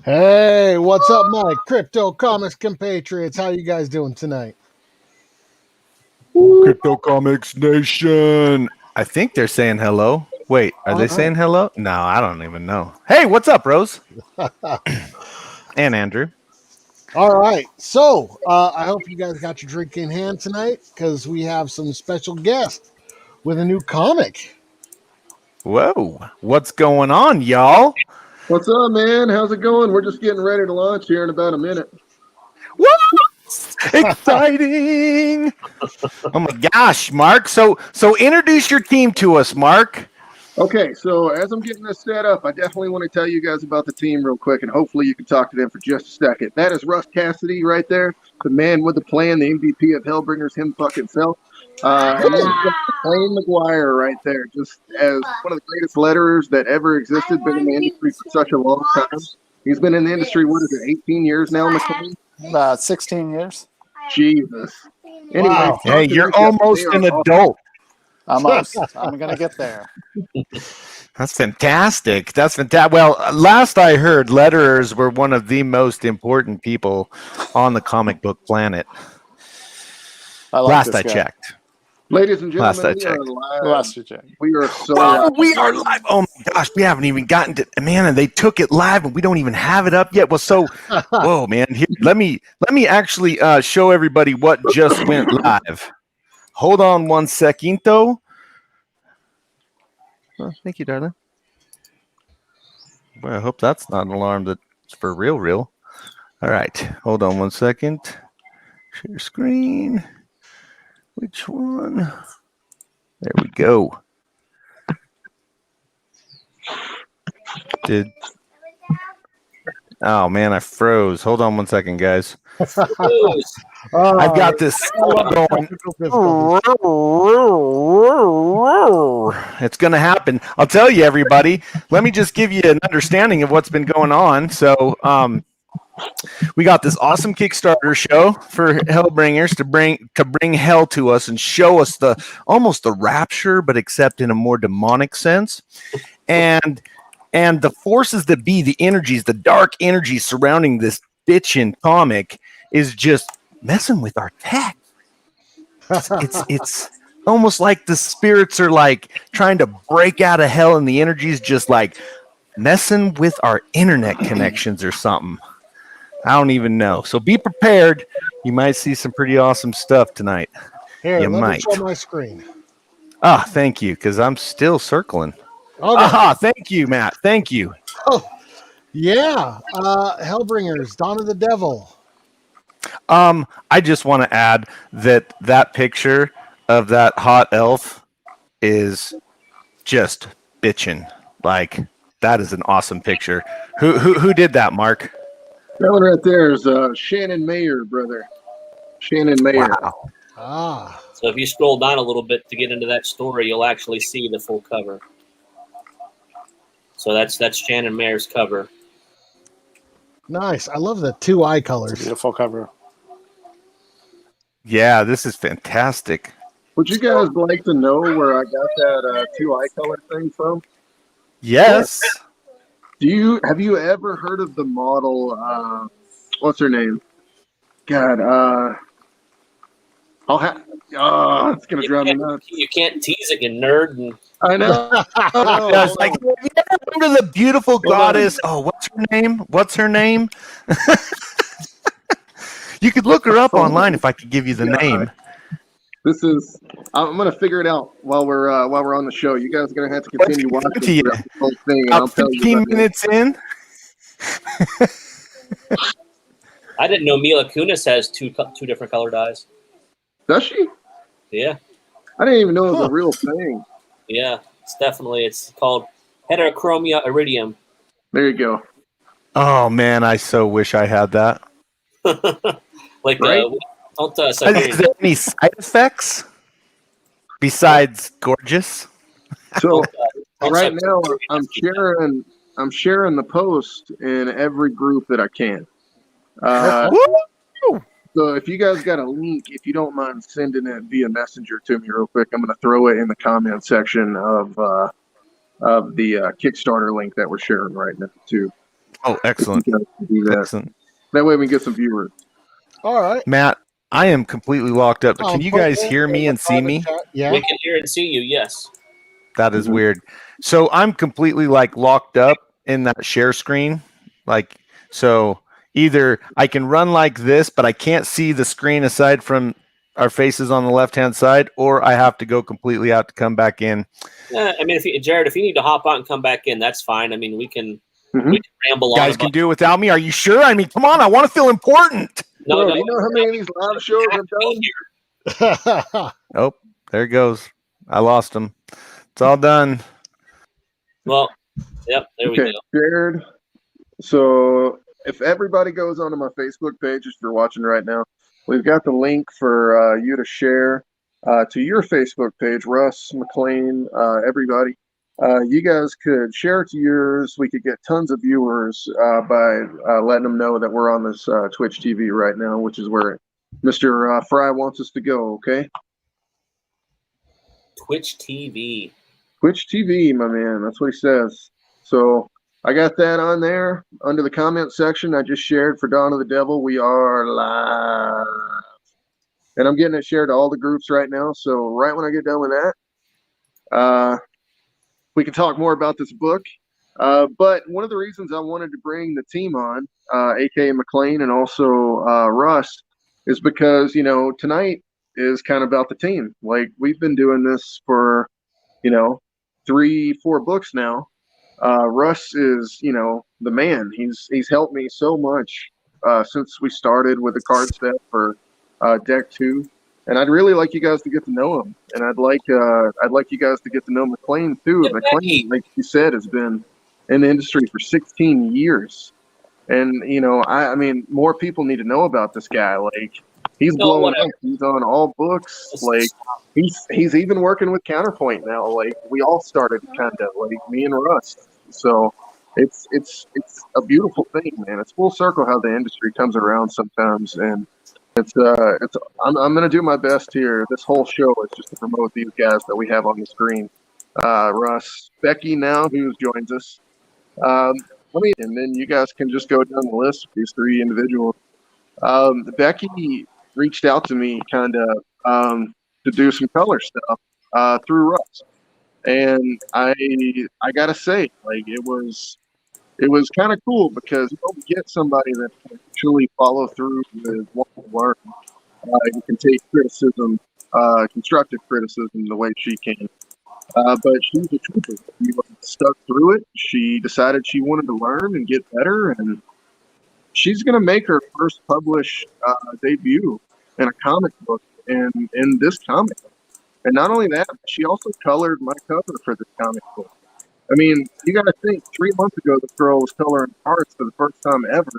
Hey, what's up, my crypto comics compatriots? How you guys doing tonight? Crypto Comics Nation. I think they're saying hello. Wait, are they saying hello? No, I don't even know. Hey, what's up, Rose? And Andrew. All right, so I hope you guys got your drink in hand tonight because we have some special guests with a new comic. Whoa, what's going on, y'all? What's up, man? How's it going? We're just getting ready to launch here in about a minute. What? Exciting! Oh my gosh, Mark. So introduce your team to us, Mark. Okay, so as I'm getting this set up, I definitely want to tell you guys about the team real quick, and hopefully you can talk to them for just a second. That is Russ Cassidy right there, the man with the plan, the MVP of Hellbringers, him fucking self. And then Wayne McGuire right there, just as one of the greatest letterers that ever existed, been in the industry for such a long time. He's been in the industry, what is it, 18 years now, McLean? 16 years. Jesus. Anyway, Wow. Hey, you're almost an adult. Almost. I'm going to get there. That's fantastic. That's fantastic. Well, last I heard, letterers were one of the most important people on the comic book planet. Last I checked. Ladies and gentlemen, Last I checked. Last you checked. We are so Oh, we are live. Oh my gosh, we haven't even gotten to man, and they took it live, and we don't even have it up yet. Well, so whoa, man. Here, let me actually show everybody what just went live. Hold on one second, though. Oh, thank you, darling. Well, I hope that's not an alarm that's for real. All right, hold on one second. Share screen. Which one? There we go. Oh man, I froze. Hold on one second, guys. I've got this going. It's going to happen. I'll tell you, everybody. Let me just give you an understanding of what's been going on. So, we got this awesome Kickstarter show for Hellbringers to bring hell to us and show us almost the rapture, but except in a more demonic sense. And the forces that be, the energies, the dark energies surrounding this bitchin' comic is just messing with our tech. It's almost like the spirits are like trying to break out of hell, and the energies just like messing with our internet connections or something. I don't even know. So be prepared. You might see some pretty awesome stuff tonight. Here, you let might. me show my screen. Ah, thank you, because I'm still circling. Okay. Aha, thank you, Matt. Thank you. Oh, yeah. Hellbringers, Dawn of the Devil. I just want to add that picture of that hot elf is just bitchin'. Like, that is an awesome picture. Who did that, Mark? That one right there is Shannon Mayer, brother. Shannon Mayer. Wow. Ah. So if you scroll down a little bit to get into that story, you'll actually see the full cover. So that's Shannon Mayer's cover. Nice. I love the two eye colors. Beautiful cover. Yeah, this is fantastic. Would you guys like to know where I got that two eye color thing from? Yes. Have you ever heard of the model? What's her name? God, it's gonna drive me nuts. You can't tease it, you nerd. And I know. I was like, have you ever heard of the beautiful goddess? Oh, what's her name? You could look her up online if I could give you the name. I'm gonna figure it out while we're on the show. You guys are gonna have to continue watching the whole thing. About 15 minutes in. I didn't know Mila Kunis has two different colored eyes. Does she? Yeah. I didn't even know it was a real thing. Yeah, it's called heterochromia iridium. There you go. Oh man, I so wish I had that. Like, right? Is there any side effects besides gorgeous? So right now, I'm sharing the post in every group that I can. So if you guys got a link, if you don't mind sending it via messenger to me real quick, I'm going to throw it in the comment section of the Kickstarter link that we're sharing right now too. Oh, excellent. You guys can do that. Excellent. That way we can get some viewers. All right. Matt, I am completely locked up. But can you Put guys it hear in me the and see private me? chat. Yeah. We can hear and see you. Yes. That is Mhm. weird. So I'm completely like locked up in that share screen. Like, so either I can run like this, but I can't see the screen aside from our faces on the left-hand side, or I have to go completely out to come back in. I mean, Jared, if you need to hop out and come back in, that's fine. I mean, we can ramble You on. guys can do it without me. Are you sure? I mean, come on. I want to feel important. Bro, do you know how many of these live shows I've done? Oh, there it goes. I lost him. It's all done. Well, yep, there we go. Jared. So if everybody goes onto my Facebook page, if you're watching right now, we've got the link for you to share to your Facebook page, Russ, McLean, everybody. You guys could share it to yours. We could get tons of viewers by letting them know that we're on this Twitch TV right now, which is where Mr. Fry wants us to go, okay? Twitch TV. Twitch TV, my man. That's what he says. So I got that on there under the comment section. I just shared for Dawn of the Devil. We are live. And I'm getting it shared to all the groups right now. So right when I get done with that, we can talk more about this book. But one of the reasons I wanted to bring the team on, aka McLean and also Russ, is because, you know, tonight is kind of about the team. Like, we've been doing this for, you know, 3-4 books now. Russ is, you know, the man. He's helped me so much since we started with the card set for deck 2, and I'd really like you guys to get to know him, and I'd like you guys to get to know McLean too. Yeah, McLean, like you said, has been in the industry for 16 years, and you know, I mean, more people need to know about this guy. Like, he's blowing up. He's on all books. Like, he's even working with Counterpoint now. Like, we all started kind of like me and Russ. So it's a beautiful thing, man. It's full circle how the industry comes around sometimes, and I'm gonna do my best here. This whole show is just to promote these guys that we have on the screen. Russ, Becky now, who joins us. And then you guys can just go down the list with these 3 individuals. Becky reached out to me kind of to do some color stuff through Russ, and I gotta say, like, it was kind of cool because you don't get somebody that can actually follow through with what you learn. You can take criticism, constructive criticism, the way she can. But she's a trooper. She stuck through it. She decided she wanted to learn and get better, and she's going to make her first published debut in a comic book in this comic. And not only that, she also colored my cover for this comic book. I mean, you got to think, 3 months ago, this girl was coloring cards for the first time ever,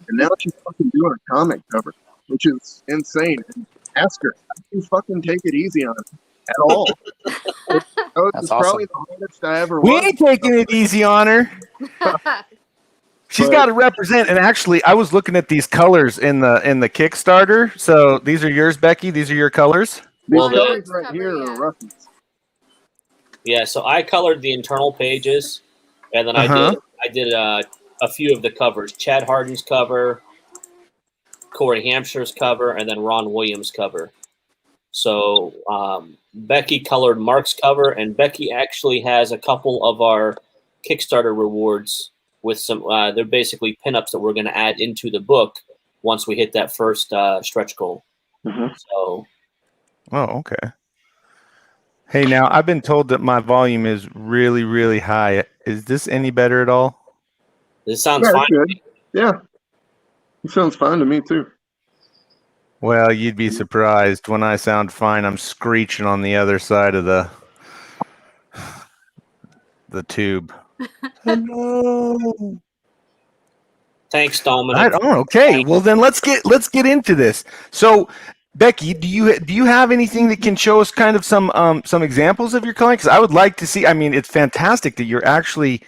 and now she's fucking doing a comic cover, which is insane. And ask her, how do you fucking take it easy on her at all? It's probably the hardest I ever We was. ain't taking it easy on her. She's got to represent. And actually, I was looking at these colors in the Kickstarter. So these are yours, Becky. These are your colors. These colors right here are Russ's. Yeah, so I colored the internal pages, and then I did a few of the covers: Chad Harden's cover, Corey Hampshire's cover, and then Ron Williams' cover. So Becky colored Mark's cover, and Becky actually has a couple of our Kickstarter rewards with some. They're basically pinups that we're going to add into the book once we hit that first stretch goal. So. Oh, okay. Hey, now I've been told that my volume is really, really high. Is this any better at all? This sounds fine. Good. Yeah, it sounds fine to me too. Well, you'd be surprised. When I sound fine, I'm screeching on the other side of the tube. Hello. Thanks, Dominic. Okay, well then let's get into this. So, Becky, do you have anything that can show us kind of some examples of your coloring? Because I would like to see. I mean, it's fantastic that you're actually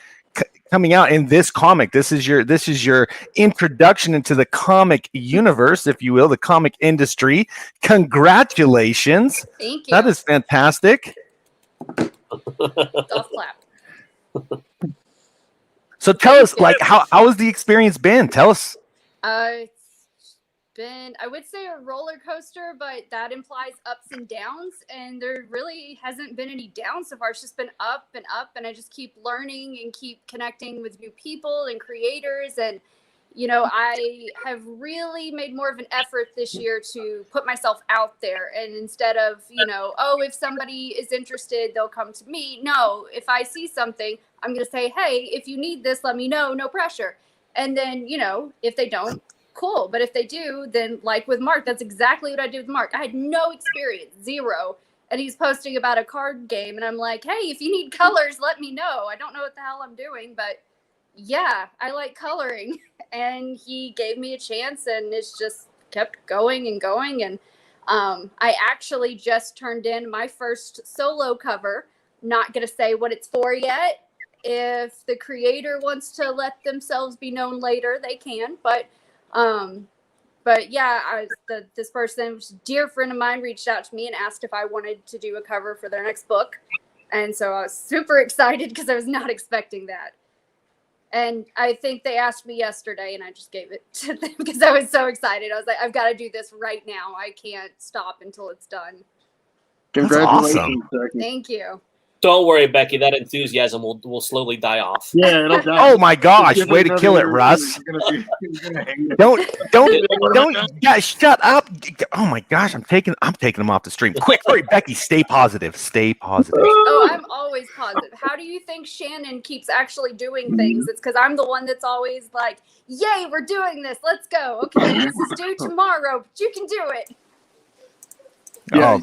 coming out in this comic. This is your introduction into the comic universe, if you will, the comic industry. Congratulations! Thank you. That is fantastic. Golf clap. So tell us, like, how has the experience been? Tell us. It's been, I would say, a roller coaster, but that implies ups and downs, and there really hasn't been any downs so far. It's just been up and up, and I just keep learning and keep connecting with new people and creators. And I have really made more of an effort this year to put myself out there. And instead of, if somebody is interested, they'll come to me. No, if I see something, I'm going to say, hey, if you need this, let me know. No pressure. And then, if they don't, cool. But if they do, then like with Mark, that's exactly what I did with Mark. I had no experience, zero. And he's posting about a card game. And I'm like, hey, if you need colors, let me know. I don't know what the hell I'm doing, but yeah, I like coloring. And he gave me a chance, and it's just kept going and going. And I actually just turned in my first solo cover. Not going to say what it's for yet. If the creator wants to let themselves be known later, they can. But yeah, this person, a dear friend of mine, reached out to me and asked if I wanted to do a cover for their next book. And so I was super excited because I was not expecting that. And I think they asked me yesterday, and I just gave it to them because I was so excited. I was like, I've got to do this right now. I can't stop until it's done. Congratulations, awesome. Becky. Thank you. Don't worry, Becky. That enthusiasm will slowly die off. Yeah, it'll die. Oh my gosh! Way to kill it, Russ. Don't, guys, shut up. Oh my gosh, I'm taking him off the stream. Quick, hurry, Becky, stay positive. Stay positive. Oh, I'm always positive. How do you think Shannon keeps actually doing things? It's because I'm the one that's always like, yay, we're doing this. Let's go. Okay, this is due tomorrow, but you can do it. Yeah,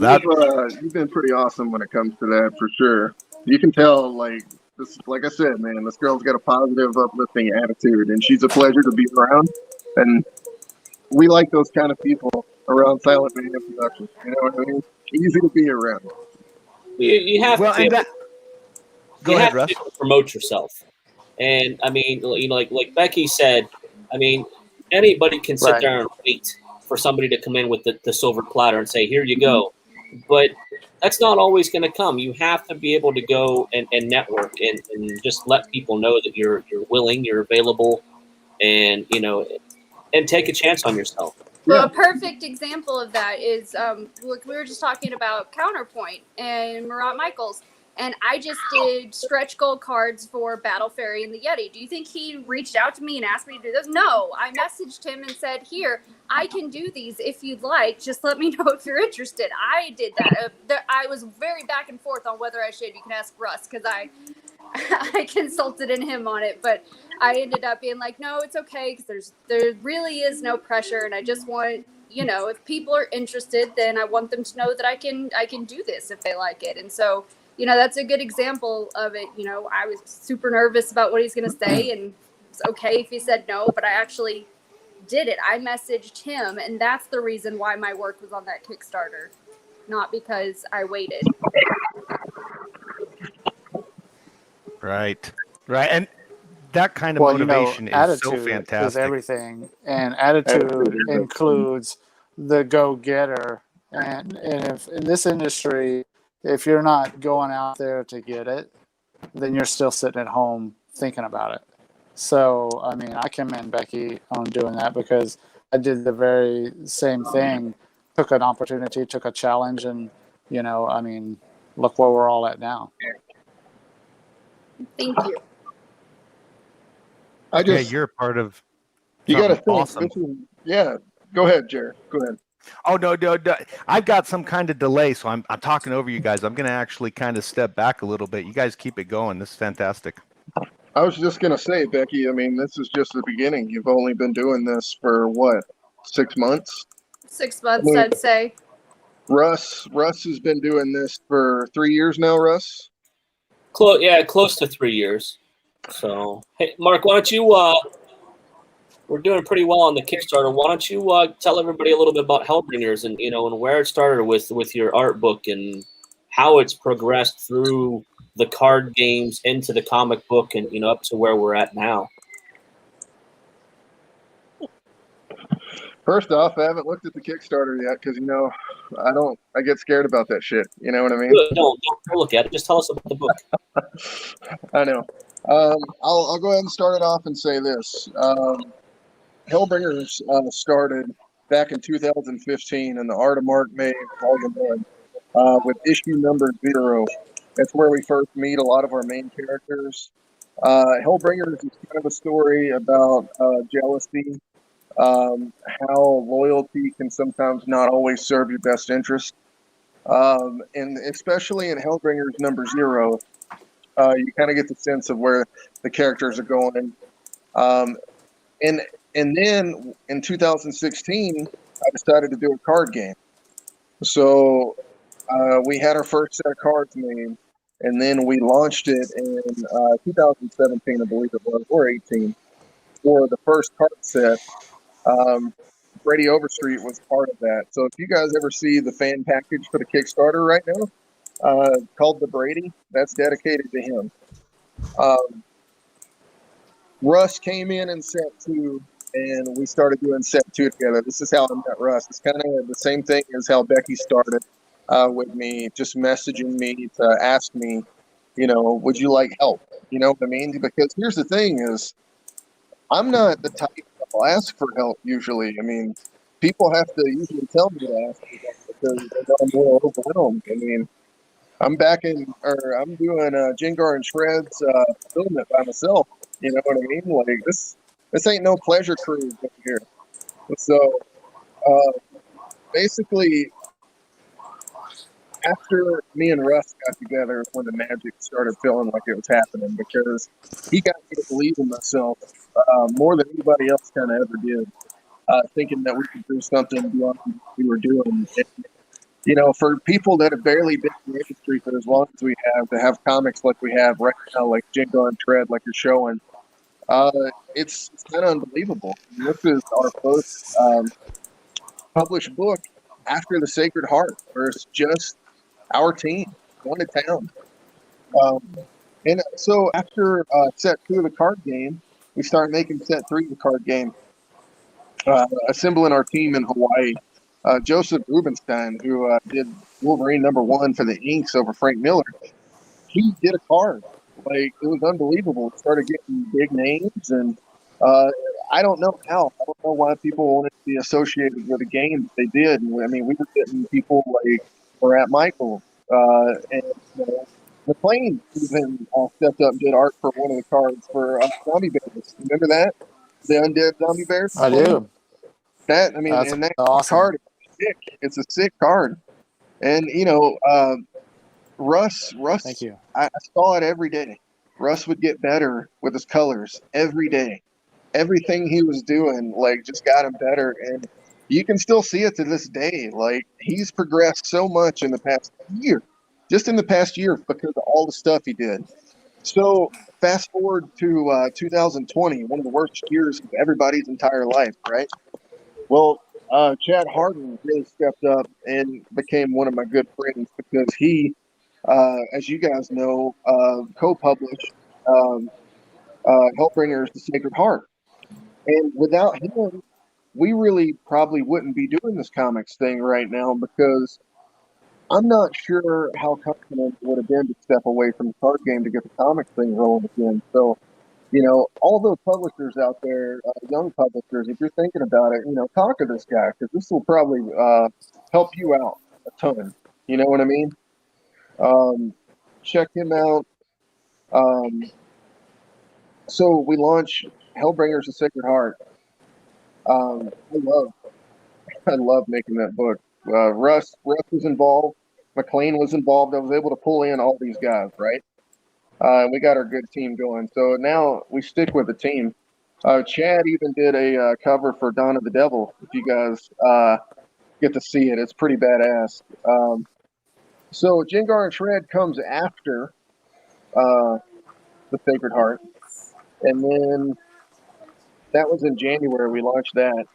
you've been pretty awesome when it comes to that, for sure. You can tell, like I said, man, this girl's got a positive, uplifting attitude, and she's a pleasure to be around. And we like those kind of people around Silent Media Productions. You know what I mean? Easy to be around. You have to. Go ahead, Russ. Promote yourself, and I mean, like Becky said, I mean, anybody can sit there and wait for somebody to come in with the silver platter and say, here you go. But that's not always going to come. You have to be able to go and network and just let people know that you're willing, you're available, and, and take a chance on yourself. Well, a perfect example of that is, look, we were just talking about Counterpoint and Murat Michaels. And I just did stretch goal cards for Battle Fairy and the Yeti. Do you think he reached out to me and asked me to do those? No, I messaged him and said, here, I can do these if you'd like. Just let me know if you're interested. I did that. I was very back and forth on whether I should. You can ask Russ because I consulted in him on it. But I ended up being like, no, it's okay because there really is no pressure. And I just want, if people are interested, then I want them to know that I can do this if they like it. And so, that's a good example of it. I was super nervous about what he's going to say, and it's okay if he said no, but I actually did it. I messaged him, and that's the reason why my work was on that Kickstarter, not because I waited. Right. And that kind of motivation is so fantastic. Is everything, and attitude includes the go-getter. And if in this industry, if you're not going out there to get it, then you're still sitting at home thinking about it. So, I mean, I commend Becky on doing that because I did the very same thing, took an opportunity, took a challenge, and, look where we're all at now. Thank you. You're a part of. You got to think. Awesome. Go ahead, Jared. Go ahead. Oh no! I've got some kind of delay, so I'm talking over you guys. I'm going to actually kind of step back a little bit. You guys keep it going. This is fantastic. I was just going to say, Becky, I mean, this is just the beginning. You've only been doing this for what, 6 months? 6 months, I'd say. Russ has been doing this for 3 years now, Russ? Close to 3 years. So, hey, Mark, why don't you, we're doing pretty well on the Kickstarter. Why don't you tell everybody a little bit about Hellbringers and, and where it started with your art book and how it's progressed through the card games into the comic book and, up to where we're at now. First off, I haven't looked at the Kickstarter yet because, I get scared about that shit. You know what I mean? Don't look at it. Just tell us about the book. I know. I'll go ahead and start it off and say this. Hellbringers started back in 2015 in the Art of Mark May Volume 1 with issue number 0. That's where we first meet a lot of our main characters. Hellbringers is kind of a story about jealousy, how loyalty can sometimes not always serve your best interest. And especially in Hellbringers number 0, you kind of get the sense of where the characters are going. And then in 2016, I decided to do a card game. So we had our first set of cards made, and then we launched it in 2017, I believe it was, or 18, for the first card set. Brady Overstreet was part of that. So if you guys ever see the fan package for the Kickstarter right now, called the Brady, that's dedicated to him. Russ came in set 2, and we started doing set 2 together. This is how I met Russ. It's kind of the same thing as how Becky started with me, just messaging me to ask me, would you like help? You know what I mean? Because here's the thing is, I'm not the type that'll ask for help usually. I mean, people have to usually tell me to ask for help because they know I'm more overwhelmed. I mean, I'm doing Jengar and Shred's filming it by myself. You know what I mean? Like this ain't no pleasure cruise over here. So basically, after me and Russ got together, when the magic started feeling like it was happening, because he got me to believe in myself more than anybody else kind of ever did, thinking that we could do something beyond what we were doing. And, for people that have barely been in the industry for as long as we have, to have comics like we have right now, like Jingo and Tread, like you're showing, it's kind of unbelievable. This is our first published book after the Sacred Heart, where it's just our team going to town. And so after set 2 of the card game, we started making set 3 of the card game, assembling our team in Hawaii. Joseph Rubenstein, who did Wolverine #1 for the Inks over Frank Miller, he did a card. Like, it was unbelievable. We started getting big names, and I don't know how. I don't know why people wanted to be associated with a game that they did. I mean, we were getting people like Marat Michael, and McLean even stepped up and did art for one of the cards for Zombie Bears. Remember that? The Undead Zombie Bears? I do. That's awesome. card is sick. It's a sick card. And, Russ, Thank you. I saw it every day. Russ would get better with his colors every day. Everything he was doing, just got him better. And you can still see it to this day. Like, he's progressed so much in the past year. Just in the past year because of all the stuff he did. So fast forward to 2020, one of the worst years of everybody's entire life, right? Well, Chad Harden really stepped up and became one of my good friends because he, as you guys know, co-published Hellbringers The Sacred Heart. And without him, we really probably wouldn't be doing this comics thing right now because I'm not sure how confident it would have been to step away from the card game to get the comics thing rolling again. So, all those publishers out there, young publishers, if you're thinking about it, talk to this guy because this will probably help you out a ton. You know what I mean? Check him out. So we launched Hellbringers The Sacred Heart. I love making that book. Russ was involved. McLean was involved. I was able to pull in all these guys, right? We got our good team going. So now we stick with the team. Chad even did a cover for Dawn of the Devil. If you guys get to see it, it's pretty badass. So Jengar and Shred comes after The Sacred Heart. And then that was in January. We launched that.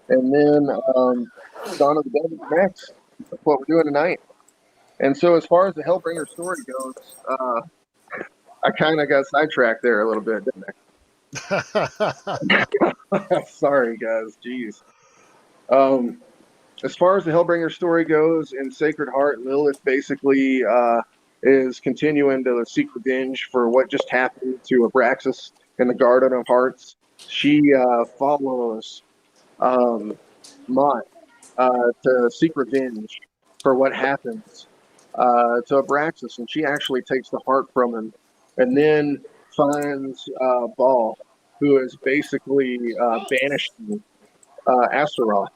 And then Dawn of the Devil next. That's what we're doing tonight. And so as far as the Hellbringer story goes, I kind of got sidetracked there a little bit, didn't I? Sorry, guys. Jeez. As far as the Hellbringer story goes, in Sacred Heart, Lilith basically is continuing to seek revenge for what just happened to Abraxas in the Garden of Hearts. She follows Mott to seek revenge for what happens to Abraxas, and she actually takes the heart from him, and then finds Baal, who is basically banishing Astaroth.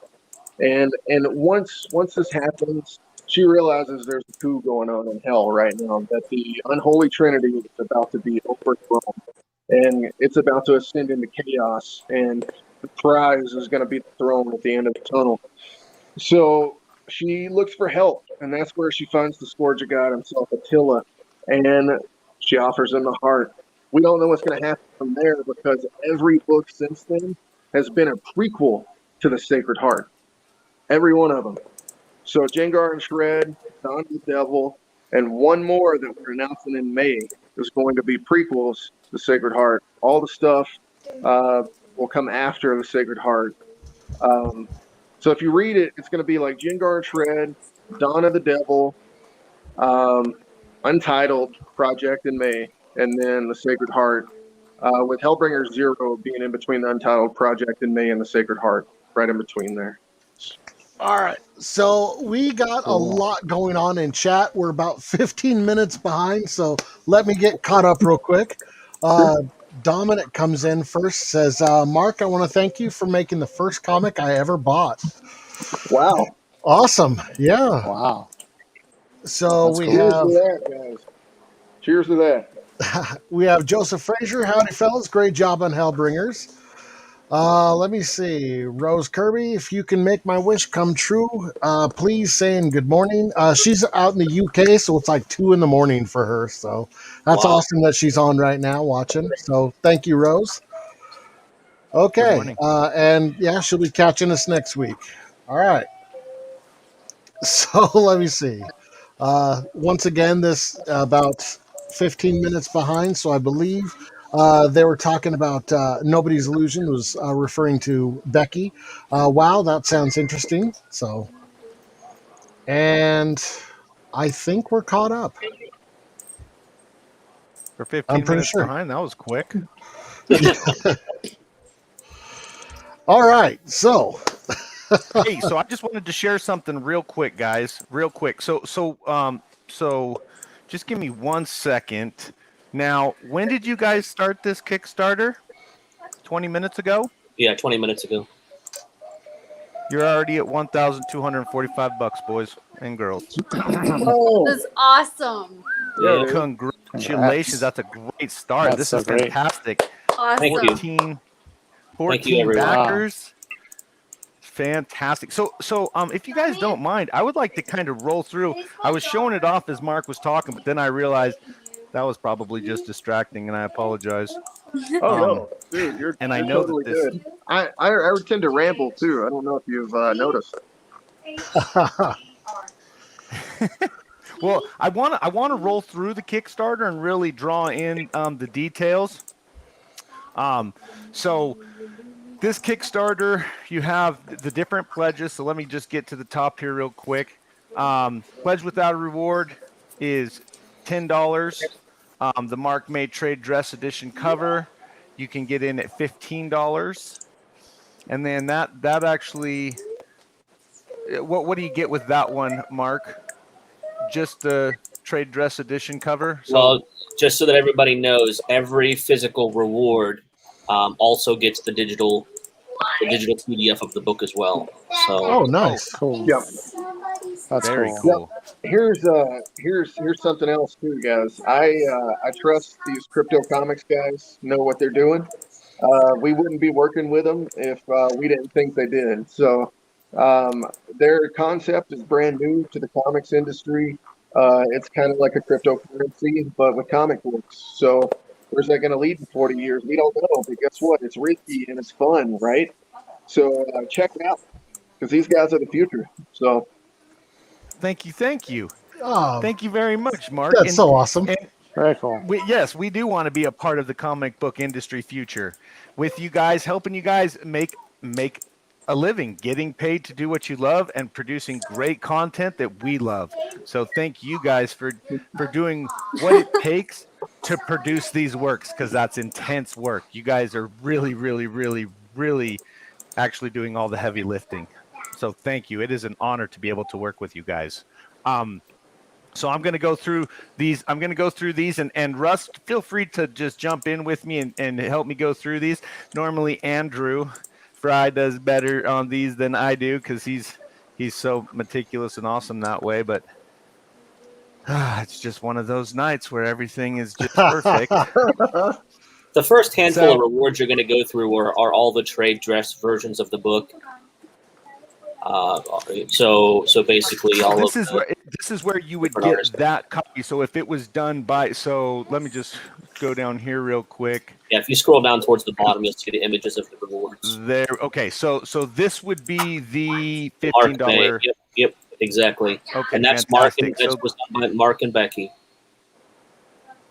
And once this happens, she realizes there's a coup going on in hell right now, that the unholy trinity is about to be overthrown, and it's about to ascend into chaos, and the prize is going to be the throne at the end of the tunnel. So she looks for help, and that's where she finds the Scourge of God himself, Attila, and she offers him the heart. We don't know what's going to happen from there, because every book since then has been a prequel to the Sacred Heart. Every one of them. So Jengar and Shred, Dawn of the Devil, and one more that we're announcing in May is going to be prequels to the Sacred Heart. All the stuff will come after the Sacred Heart. So if you read it, it's going to be like Jengar and Shred, Dawn of the Devil, Untitled Project in May, and then the Sacred Heart, with Hellbringer 0 being in between the Untitled Project in May and the Sacred Heart, right in between there. All right. So we got a lot going on in chat. We're about 15 minutes behind, so let me get caught up real quick. Dominic comes in first, says, Mark, I want to thank you for making the first comic I ever bought. Wow. Awesome. Yeah. Wow. So That's we cool. Cheers have to that, guys. Cheers to that. we have Joseph Frazier. Howdy, fellas. Great job on Hellbringers. Let me see. Rose Kirby, if you can make my wish come true, please saying good morning. She's out in the UK, so it's like 2 a.m. for her. So that's Wow. awesome that she's on right now watching. So thank you, Rose. Okay. morning. And yeah, she'll be catching us next week. All right. So let me see. Once again, this about 15 minutes behind, so I believe they were talking about Nobody's Illusion was referring to Becky. Wow, that sounds interesting. So, and I think we're caught up. For I'm 15 pretty minutes sure. behind, that was quick. All right, so Hey, so I just wanted to share something real quick, guys. Real quick. So just give me 1 second. Now, when did you guys start this Kickstarter? 20 minutes ago? Yeah, 20 minutes ago. You're already at $1,245, boys and girls. Oh, That's awesome. Yeah. Congratulations. That's a great start. That's This so is great. fantastic. Awesome. Thank you. 14 Thank you, everyone. backers. Fantastic. So if you guys don't mind, I would like to kind of roll through. I was showing it off as Mark was talking, but then I realized that was probably just distracting, and I apologize. oh no, dude, you're And I you're know totally that this. good. I tend to ramble too. I don't know if you've noticed. Well, I want to roll through the Kickstarter and really draw in the details. So this Kickstarter, you have the different pledges. So let me just get to the top here real quick. Pledge without a reward is $10. The Mark Made Trade Dress Edition cover, you can get in at $15. And then that actually, what do you get with that one, Mark? Just the Trade Dress Edition cover? So, Well, just so that everybody knows, every physical reward also gets the digital PDF of the book as well. So oh, nice. Cool. Yeah. That's very cool. cool. Here's something else too, guys. I trust these crypto comics guys know what they're doing. We wouldn't be working with them if we didn't think they did. So their concept is brand new to the comics industry. It's kind of like a cryptocurrency, but with comic books. So where's that going to lead in 40 years? We don't know. But guess what? It's risky and it's fun, right? So check it out, because these guys are the future. So Thank you. Oh, Thank you very much, Mark. that's so awesome. And Very cool. we do want to be a part of the comic book industry future with you guys, helping you guys make a living, getting paid to do what you love and producing great content that we love. So thank you guys for doing what it takes to produce these works, because that's intense work. You guys are really, really, really, really actually doing all the heavy lifting. So thank you. It is an honor to be able to work with you guys. So I'm going to go through these. And Russ, feel free to just jump in with me and help me go through these. Normally, Andrew Fry does better on these than I do because he's so meticulous and awesome that way. But it's just one of those nights where everything is just perfect. The first handful of rewards you're going to go through are all the trade dress versions of the book. So basically, all this of this is where you would get that copy. So if it was done by, so let me just go down here real quick. Yeah, if you scroll down towards the bottom, you'll see the images of the rewards. There. Okay, so this would be the $15. Yep, exactly. Okay, and that's fantastic. was done by Mark and Becky.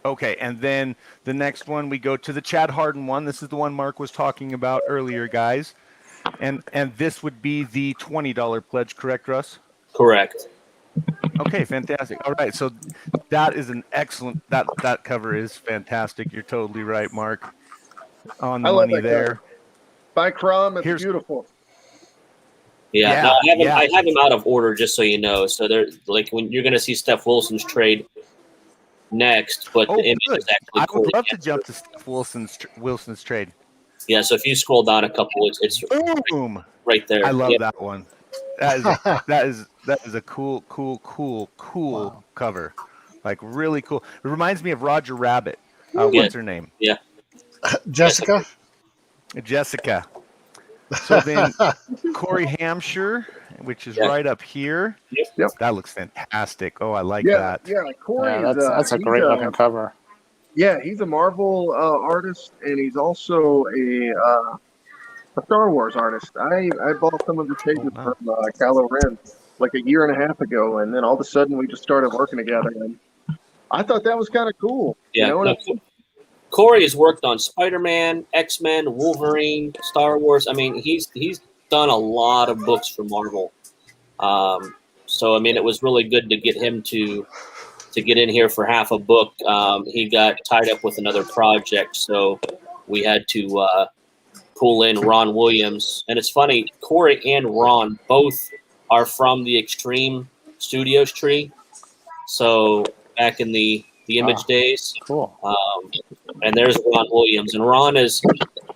Okay, and then the next one we go to the Chad Harden one. This is the one Mark was talking about earlier, guys. And this would be the $20 pledge, correct, Russ? Correct. Okay, fantastic. All right, so that is an excellent. That cover is fantastic. You're totally right, Mark. On the money there. By Crom, it's beautiful. Yeah, no, I have him out of order, just so you know. So they're like when you're going to see Steph Wilson's trade next, but the image is actually. I would love to jump to Steph Wilson's trade. Yeah, so if you scroll down a couple, it's boom right there. I love that one. That is a cool wow. Cover, like really cool. It reminds me of Roger Rabbit. What's her name? Yeah, Jessica. So then Corey Hampshire, which is right up here. Yep. That looks fantastic. Oh, I like that. Yeah, Corey. That's a great looking cover. Yeah, he's a Marvel artist, and he's also a Star Wars artist. I bought some of his pages from Kylo Ren like a year and a half ago, and then all of a sudden we just started working together, and I thought that was kind of cool. Yeah, you know? Corey has worked on Spider-Man, X-Men, Wolverine, Star Wars. I mean, he's done a lot of books for Marvel. So I mean, it was really good to get him to get in here for half a book. He got tied up with another project, so we had to pull in Ron Williams. And it's funny, Corey and Ron both are from the Extreme Studios tree. So back in the Image days. Cool. And there's Ron Williams. And Ron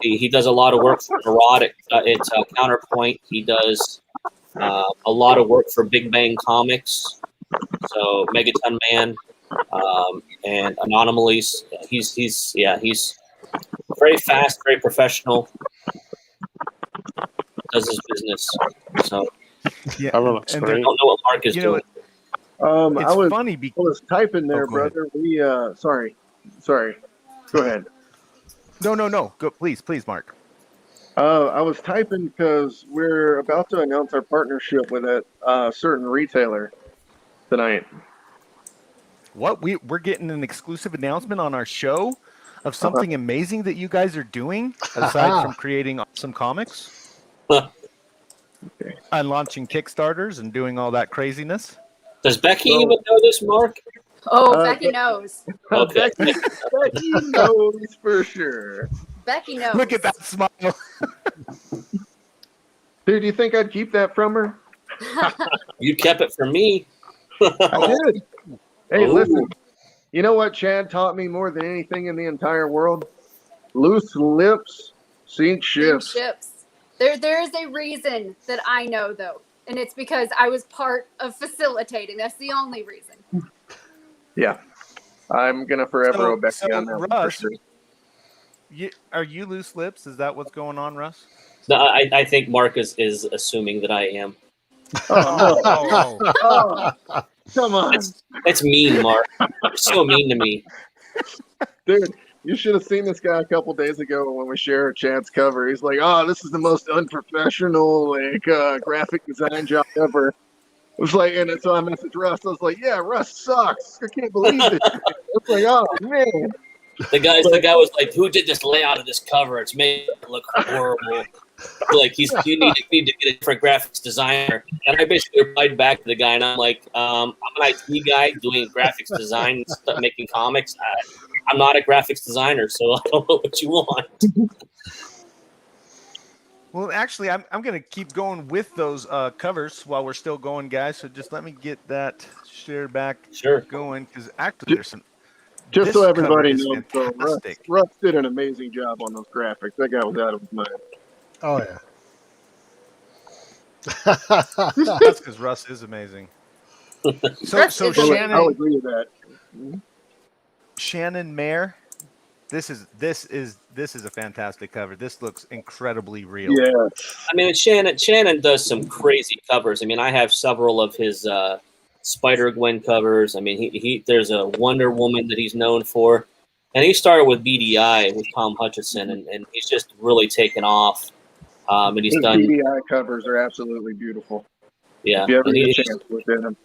he does a lot of work for Erotic. It's Counterpoint. He does a lot of work for Big Bang Comics. So Megaton Man and Anomalies. He's very fast, very professional. Does his business. So yeah, I don't know what Mark is doing. It's funny because I was typing there, brother. Ahead. Sorry. Go ahead. No. Go, please, Mark. I was typing because we're about to announce our partnership with a certain retailer tonight. What we're getting an exclusive announcement on our show of something amazing that you guys are doing aside from creating awesome comics and launching Kickstarters and doing all that craziness. Does Becky even know this, Mark? Oh, Becky knows. Okay. Becky knows for sure. Becky knows. Look at that smile. Dude, do you think I'd keep that from her? You kept it from me. I did. Hey, listen. You know what Chad taught me more than anything in the entire world? Loose lips sink ships. There is a reason that I know, though. And it's because I was part of facilitating. That's the only reason. Yeah. I'm going to forever owe Becky on that one. Russ, are you loose lips? Is that what's going on, Russ? No, I think Mark is assuming that I am. Oh, come on. That's mean, Mark. You're so mean to me. Dude, you should have seen this guy a couple days ago when we shared Chad's cover. He's like, "Oh, this is the most unprofessional graphic design job ever." It was like, and so I messaged Russ. I was like, "Yeah, Russ sucks. I can't believe it." It's like, "Oh man." The guy was like, "Who did this layout of this cover? It's made it look horrible." Like you need to get a different graphics designer. And I basically replied back to the guy, and I'm like, I'm an IT guy doing graphics design and stuff, making comics. I'm not a graphics designer, so I don't know what you want. Well, actually, I'm going to keep going with those covers while we're still going, guys. So just let me get that share back going, because actually there's some. Just so everybody knows, fantastic. Russ did an amazing job on those graphics. That guy was out of his mind. Oh yeah. That's because Russ is amazing. So Shannon, I'll agree with that. Shannon Mayer, this is a fantastic cover. This looks incredibly real. Yeah. I mean, Shannon does some crazy covers. I mean, I have several of his Spider-Gwen covers. I mean, he there's a Wonder Woman that he's known for, and he started with BDI with Tom Hutchison, and he's just really taken off. And he's done BDI covers are absolutely beautiful. Yeah, if you ever get a chance with them.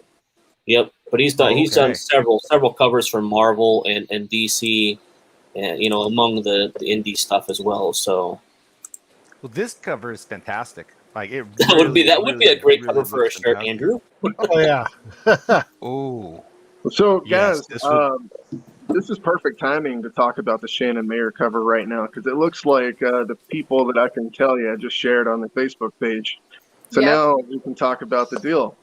Yep, but he's done several covers for Marvel and DC, and among the indie stuff as well. So, well, this cover is fantastic. Like it would be a great cover for a shirt, Andrew. Oh yeah. Oh. So guys, yes, this is perfect timing to talk about the Shannon Mayer cover right now, because it looks like the people that I can tell you I just shared on the Facebook page. So now we can talk about the deal.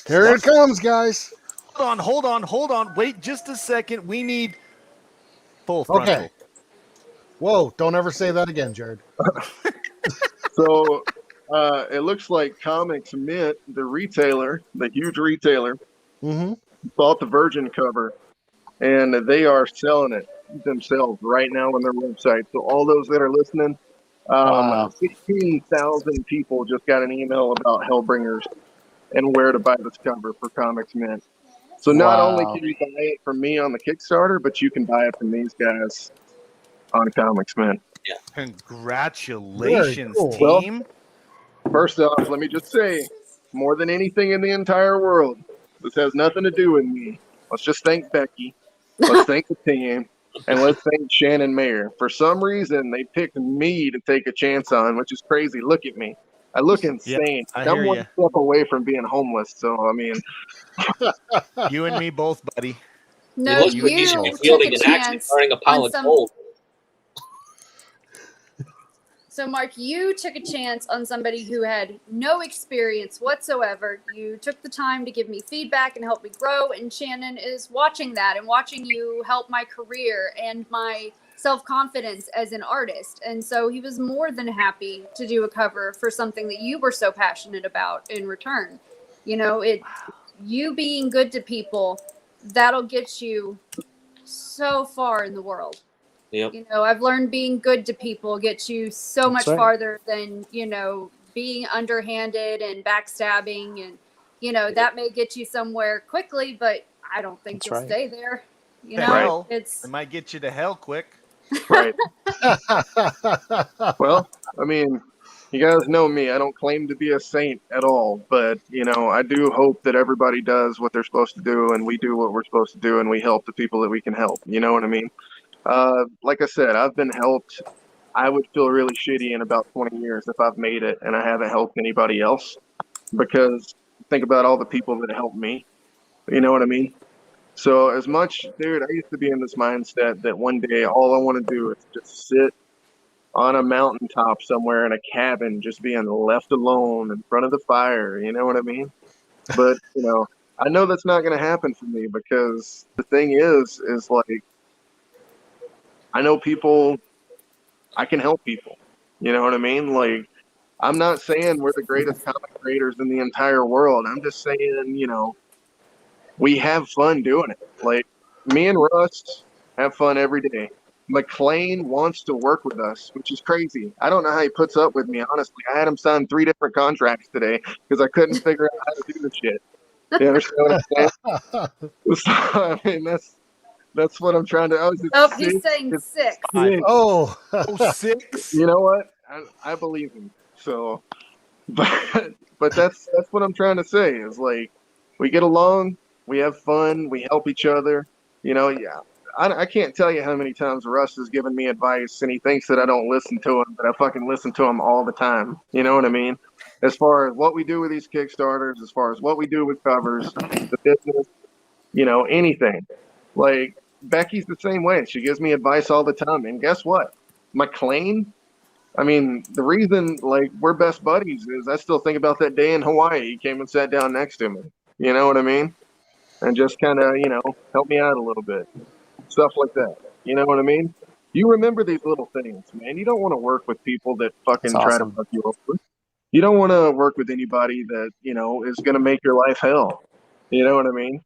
Here it comes, guys. Hold on. Wait just a second. We need full frontal. Okay. Whoa, don't ever say that again, Jared. So it looks like Comics Mint, the retailer, the huge retailer, bought the Virgin cover, and they are selling it themselves right now on their website. So all those that are listening, 16,000 people just got an email about Hellbringers and where to buy this cover for Comics Mint. So not only can you buy it from me on the Kickstarter, but you can buy it from these guys on Comics Mint. Yeah. Congratulations, cool. team. Well, first off, let me just say, more than anything in the entire world, this has nothing to do with me. Let's just thank Becky. Let's thank the team. And let's thank Shannon Mayer. For some reason, they picked me to take a chance on, which is crazy. Look at me. I look insane. I I'm hear one ya. step away from being homeless. So, I mean. You and me both, buddy. No, you took a chance starting a pile on of some. gold. So, Mark, you took a chance on somebody who had no experience whatsoever. You took the time to give me feedback and help me grow. And Shannon is watching that and watching you help my career and my self-confidence as an artist. And so he was more than happy to do a cover for something that you were so passionate about in return. You being good to people, that'll get you so far in the world. Yep. I've learned being good to people gets you so much farther than, being underhanded and backstabbing. And, that may get you somewhere quickly, but I don't think you'll stay there. It might get you to hell quick. Right. Well, I mean, you guys know me. I don't claim to be a saint at all, but, I do hope that everybody does what they're supposed to do, and we do what we're supposed to do, and we help the people that we can help. You know what I mean? Like I said, I've been helped. I would feel really shitty in about 20 years if I've made it and I haven't helped anybody else, because think about all the people that helped me. You know what I mean? So as much, dude, I used to be in this mindset that one day all I want to do is just sit on a mountaintop somewhere in a cabin, just being left alone in front of the fire. You know what I mean? But, I know that's not going to happen for me, because the thing is like, I know people, I can help people. You know what I mean? Like, I'm not saying we're the greatest comic creators in the entire world. I'm just saying, we have fun doing it. Like, me and Russ have fun every day. McLean wants to work with us, which is crazy. I don't know how he puts up with me, honestly. I had him sign 3 different contracts today because I couldn't figure out how to do the shit. You understand what I'm saying? So, I mean, that's what I'm trying to. He's saying 6. Oh, 6. You know what? I believe him. So, but that's what I'm trying to say is, like, we get along, we have fun, we help each other. I can't tell you how many times Russ has given me advice, and he thinks that I don't listen to him, but I fucking listen to him all the time. You know what I mean? As far as what we do with these Kickstarters, as far as what we do with covers, the business, anything. Like, Becky's the same way. She gives me advice all the time. And guess what? McLean, I mean, the reason, like, we're best buddies is I still think about that day in Hawaii. He came and sat down next to me. You know what I mean? And just kind of, help me out a little bit. Stuff like that. You know what I mean? You remember these little things, man. You don't want to work with people that fucking try to fuck you over. You don't want to work with anybody that, is going to make your life hell. You know what I mean?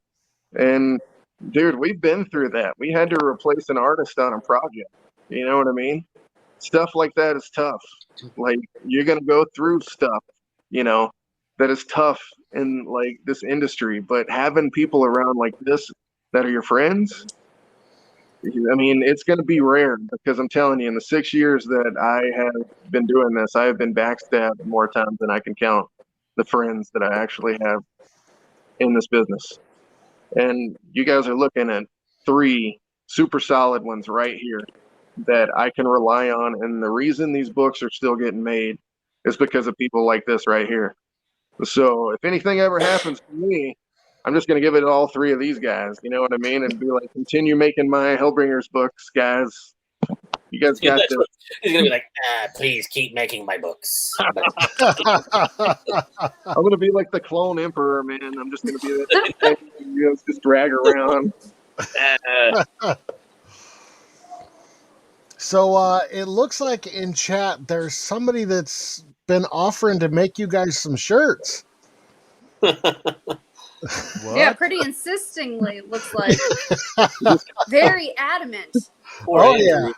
And, dude, we've been through that. We had to replace an artist on a project. You know what I mean? Stuff like that is tough. Like, you're going to go through stuff, that is tough in, like, this industry. But having people around like this that are your friends, I mean, it's going to be rare because I'm telling you, in the 6 years that I have been doing this, I have been backstabbed more times than I can count the friends that I actually have in this business. And you guys are looking at 3 super solid ones right here that I can rely on. And the reason these books are still getting made is because of people like this right here. So if anything ever happens to me, I'm just going to give it to all 3 of these guys, you know what I mean? And be like, continue making my Hellbringers books, guys. You guys got this. He's going to be like, please keep making my books. I'm going to be like the clone emperor, man. I'm just going to be that, just drag around. So it looks like in chat there's somebody that's been offering to make you guys some shirts. Yeah, pretty insistingly, it looks like. Very adamant. Oh, yeah.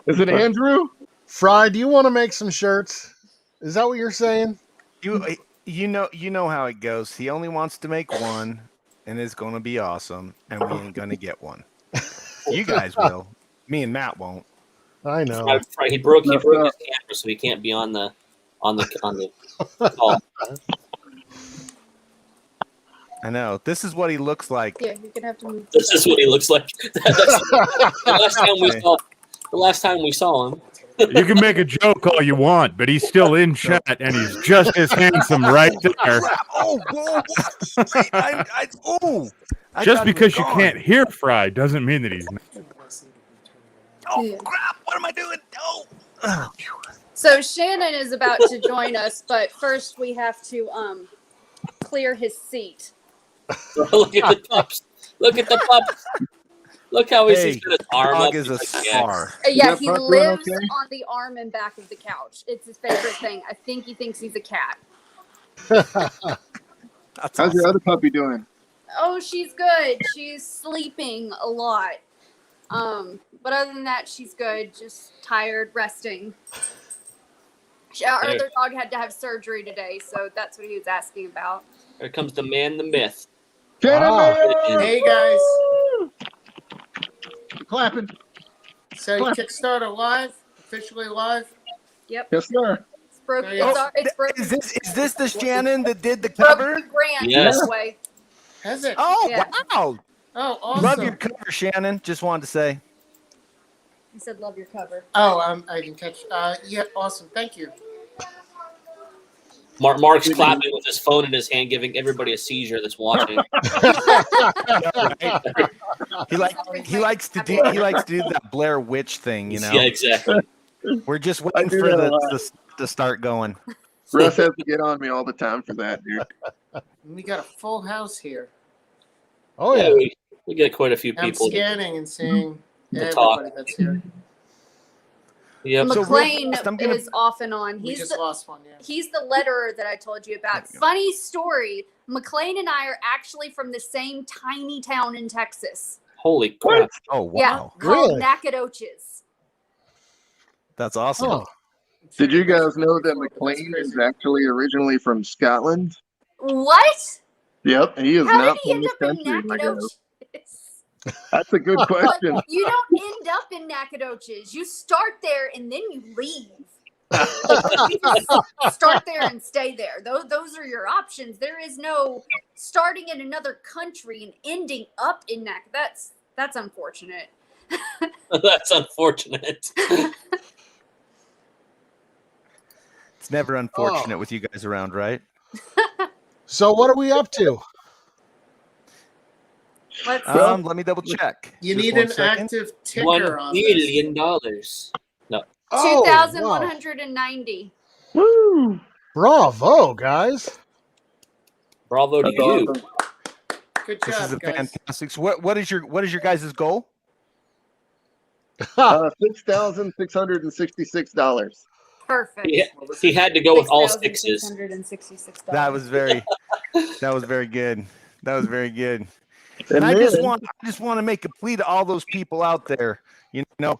Is it Andrew? Fry, do you want to make some shirts? Is that what you're saying? You know how it goes. He only wants to make one, and it's going to be awesome, and we ain't going to get one. You guys will. Me and Matt won't. I know. He broke his camera, so he can't be on the call. I know. This is what he looks like. Yeah, you're gonna have to move. This is what he looks like. The last time we saw him. You can make a joke all you want, but he's still in chat, and he's just as handsome right there. Just because you can't hear Fry doesn't mean that he's not. Oh, crap. What am I doing? Oh. So Shannon is about to join us, but first we have to clear his seat. Look at the pups. Look at the pups. Look how he's got his arm up. Is a star. Yeah, he lives on the arm and back of the couch. It's his favorite thing. I think he thinks he's a cat. How's your other puppy doing? Oh, she's good. She's sleeping a lot. But other than that, she's good. Just tired, resting. Our other dog had to have surgery today, so that's what he was asking about. Here comes the man, the myth. Hey guys. Clapping. So Kickstarter live, officially live. Yep. Yes, sir. It's broken. It's broken. Is this the Shannon that did the cover? Grand Yes. this way. Has it? Oh, Yeah. wow. Oh, awesome. Love your cover, Shannon. Just wanted to say. He said, "Love your cover." Oh, I didn't catch. Yeah, awesome. Thank you. Mark's clapping with his phone in his hand, giving everybody a seizure that's watching. He likes to do that Blair Witch thing, you know. Yeah, exactly. We're just waiting for the to start going. Russ has to get on me all the time for that, dude. We got a full house here. Oh, yeah. We get quite a few I'm people. scanning and seeing talk. everybody that's here. Yep. McLean is off and on. We just lost one, yeah. He's the letterer that I told you about. Funny story. McLean and I are actually from the same tiny town in Texas. Holy crap. Oh, wow. Yeah, called Really? Nacogdoches. That's awesome. Oh. Did you guys know that McLean is actually originally from Scotland? What? Yep, he is How not did he from end this up in country. my guy. Nacogdoches? That's a good question. You don't end up in Nacogdoches. You start there and then you leave. You just start there and stay there. Those are your options. There is no starting in another country and ending up in That's unfortunate. That's unfortunate. It's never unfortunate with you guys around, right? So what are we up to? Let's Let me double check. You Just need 1 an second. active $1 ticker on this. billion. No. Oh, wow. 2,190. Woo! Bravo, guys. Bravo to That's you. awesome. Good This is job, a guys. fantastic. So what is your guys' goal? $6,666. Perfect. He had to go with all sixes. $6,666. That was very good. That was very good. And And I just then- want to make a plea to all those people out there. You know,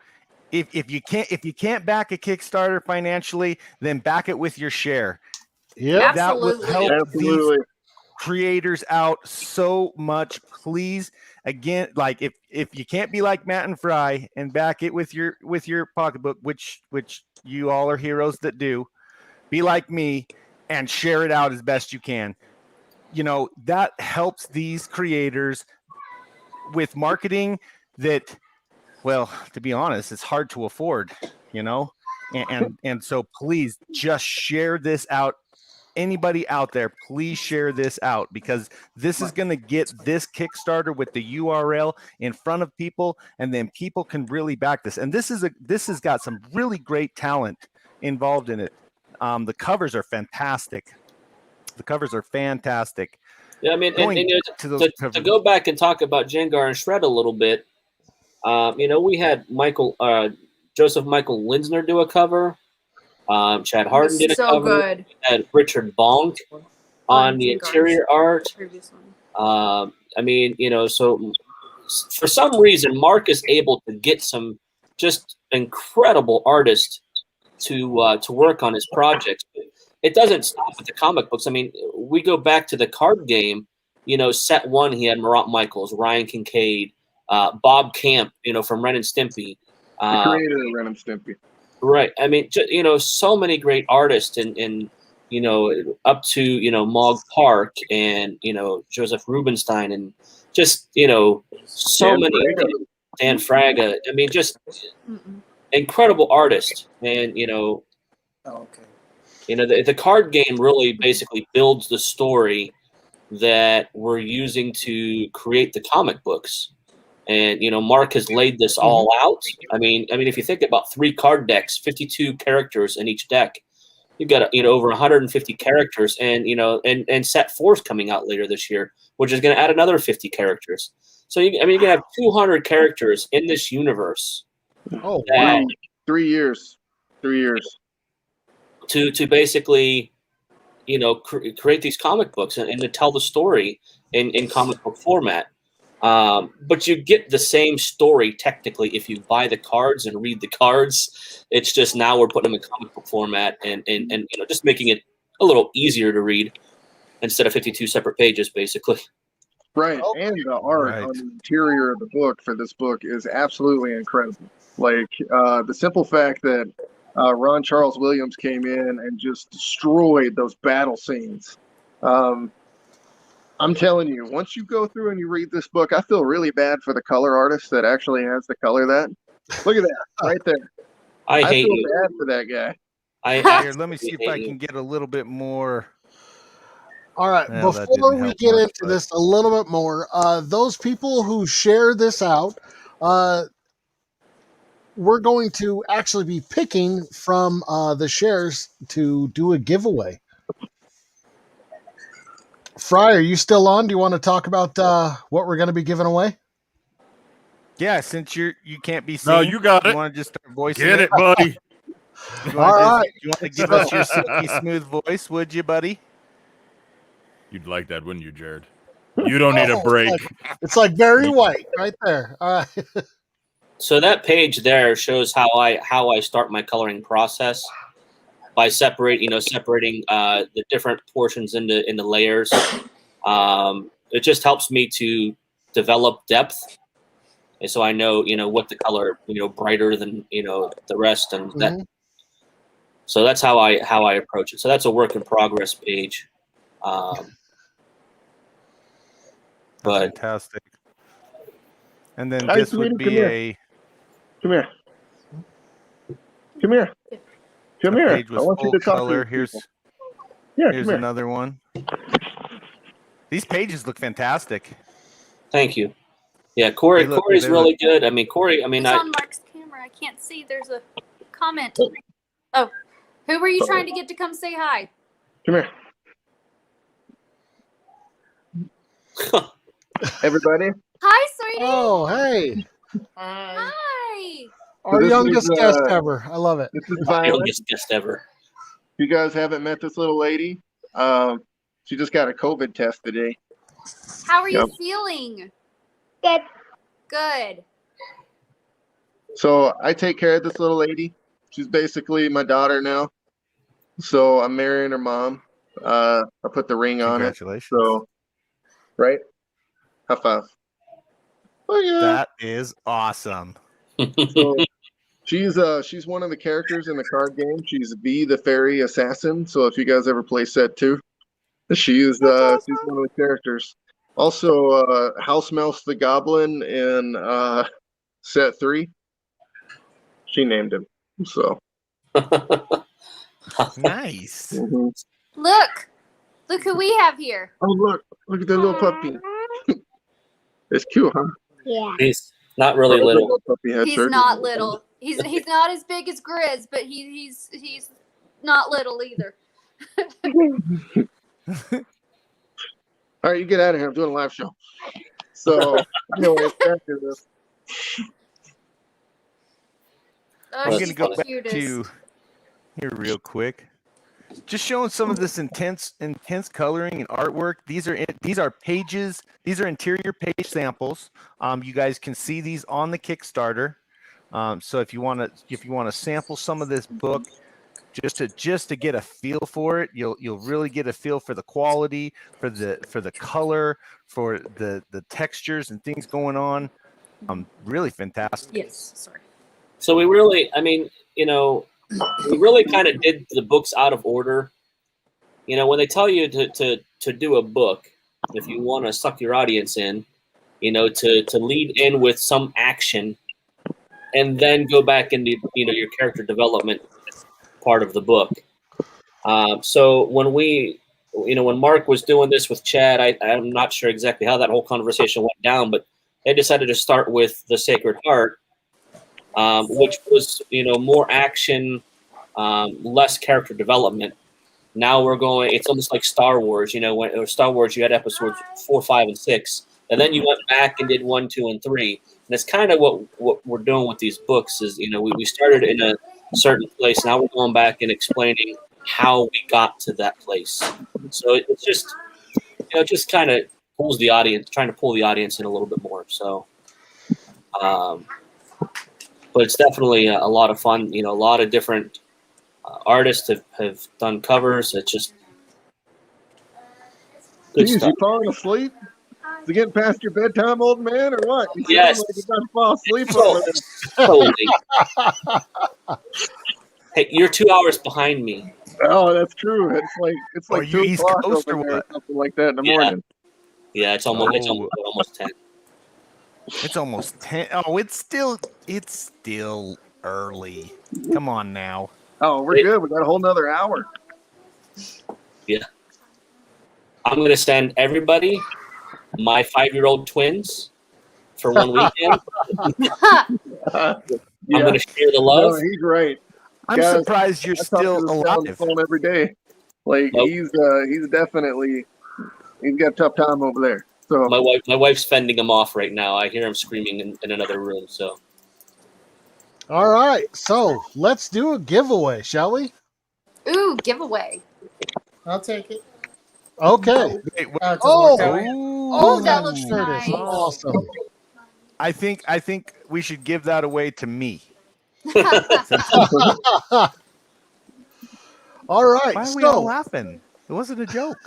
if you can't back a Kickstarter financially, then back it with your share. Yep. That would Absolutely. help Absolutely. these creators out so much. Please, again, like if you can't be like Matt and Fry and back it with your pocketbook, which you all are heroes that do, be like me and share it out as best you can. You know, that helps these creators with marketing that, well, to be honest, it's hard to afford, you know, and so please just share this out. Anybody out there, please share this out, because this is going to get this Kickstarter with the URL in front of people, and then people can really back this. And this has got some really great talent involved in it. The covers are fantastic. Yeah, I mean, Going and, to those to covers. go back and talk about Jengar and Shred a little bit, we had Joseph Michael Linsner do a cover. Chad Harden did a So cover. good. We had Richard Bonk on the Jengar's interior art. Previous one. So for some reason, Mark is able to get some just incredible artists to work on his projects. It doesn't stop at the comic books. I mean, we go back to the card game. Set one, he had Morant Michaels, Ryan Kincaid, Bob Camp, from Ren and Stimpy. The creator of Ren and Stimpy. Right. I mean, so many great artists, and up to Mog Park and Joseph Rubinstein, and just so Dan many. Fraga. Dan Fraga. I mean, just incredible artists, and Oh, okay. the card game really basically builds the story that we're using to create the comic books. And Mark has laid this all out. I mean, if you think about 3 card decks, 52 characters in each deck, you've got over 150 characters, and and set 4's coming out later this year, which is going to add another 50 characters. So you're going to have 200 characters in this universe. Oh, that- wow. 3 years. 3 years. to basically create these comic books and to tell the story in comic book format. But you get the same story technically if you buy the cards and read the cards. It's just now we're putting them in comic book format and just making it a little easier to read instead of 52 separate pages, basically. Right. Okay. And the art on the interior of the book for this book is absolutely incredible. Like the simple fact that Ron Charles Williams came in and just destroyed those battle scenes. I'm telling you, once you go through and you read this book, I feel really bad for the color artist that actually has to color that. Look at that right there. I hate feel you. bad for that guy. Here, let me see if I can get a little bit more. All right. Well, that Before didn't we help get much, into this a little bit more, those people who share this out, we're going to actually be picking from the shares to do a giveaway. Fry, are you still on? Do you want to talk about what we're going to be giving away? Yeah, since you can't be seen. No, you got it. You want to just start voicing Get it, buddy. You All right. You want to give us your silky smooth voice, would you, buddy? You'd like that, wouldn't you, Jared? You don't need a Oh, break. It's like Barry White right there. All right. So that page there shows how I start my coloring process by separating the different portions into layers. It just helps me to develop depth, and so I know what the color brighter than the rest, and that. So that's how I approach it. So that's a work in progress page. But Fantastic. And then Hi, this would sweetie, be come here. Come here. Come here. Come a here. page I with want you full to talk color. to Here's these people. here's Come here. another one. These pages look fantastic. Thank you. Yeah, They look- Corey's they really look- good. I mean, Corey. I mean, Who's on Mark's camera? I can't see. There's a comment. Oh, who were you trying to get to come say hi? Come here. Everybody. Hi, sweetie. Oh, hey. Hi. Our this youngest is, guest ever. I love it. This is my Violet. youngest guest ever. You guys haven't met this little lady. She just got a COVID test today. How are you Yep. feeling? Good. Good. So I take care of this little lady. She's basically my daughter now. So I'm marrying her mom. I put the ring on it. Congratulations. So, right? High five. Oh yeah. That is awesome. So she's one of the characters in the card game. She's V the Fairy Assassin. So if you guys ever play set 2, she's one of the characters. Also House Mouse the Goblin in set 3. She named him. So Nice. mhm. Look who we have here. Oh look at that little puppy. It's cute, huh? Yeah. He's not really little. Puppy head He's shirt. not little. He's not as big as Grizz, but he's not little either. All right, you get out of here. I'm doing a live show. So anyway, back to this. Oh, I'm she's going to go the back cutest. to here real quick. Just showing some of this intense coloring and artwork. These are pages. These are interior page samples. You guys can see these on the Kickstarter. So if you want to sample some of this book, just to get a feel for it, you'll really get a feel for the quality, for the color, for the textures and things going on. Really fantastic. Yes, sorry. So we really, I mean, we really kind of did the books out of order. When they tell you to do a book, if you want to suck your audience in, to lead in with some action, and then go back into your character development part of the book. So when when Mark was doing this with Chad, I'm not sure exactly how that whole conversation went down, but they decided to start with the Sacred Heart, which was more action, less character development. Now we're going. It's almost like Star Wars. When Star Wars, you had episodes 4, 5, and 6, and then you went back and did 1, 2, and 3. And it's kind of what we're doing with these books. Is we started in a certain place. Now we're going back and explaining how we got to that place. So it's just just kind of pulls the audience, trying to pull the audience in a little bit more. So, but it's definitely a lot of fun. A lot of different artists have done covers. It's just good Jeez, stuff. you falling asleep? Is it getting past your bedtime, old man, or what? You Yes. sound like you're about to fall asleep So- over there. Holy. Hey, you're 2 hours behind me. Oh, that's true. It's Are like you 2 East o'clock Coast over or there, or what? something like that in the Yeah. morning. Yeah, it's almost 10. It's almost 10. Oh, it's still early. Come on now. Oh, we're good. We got a whole nother hour. I'm going to send everybody my 5-year-old twins for one weekend. I'm going to share the love. No, he's right. I'm Guys, surprised you're I talk to still this guy on the alive. phone every day. Like Nope. he's definitely got a tough time over there. So My wife's fending him off right now. I hear him screaming in another room. So All right. So let's do a giveaway, shall we? Ooh, giveaway. I'll take it. Okay. Wait, wait. It's a Oh. workout. Oh, that looks There it is. nice. Awesome. I think we should give that away to me. All right. Why are we all So, laughing? It wasn't a joke.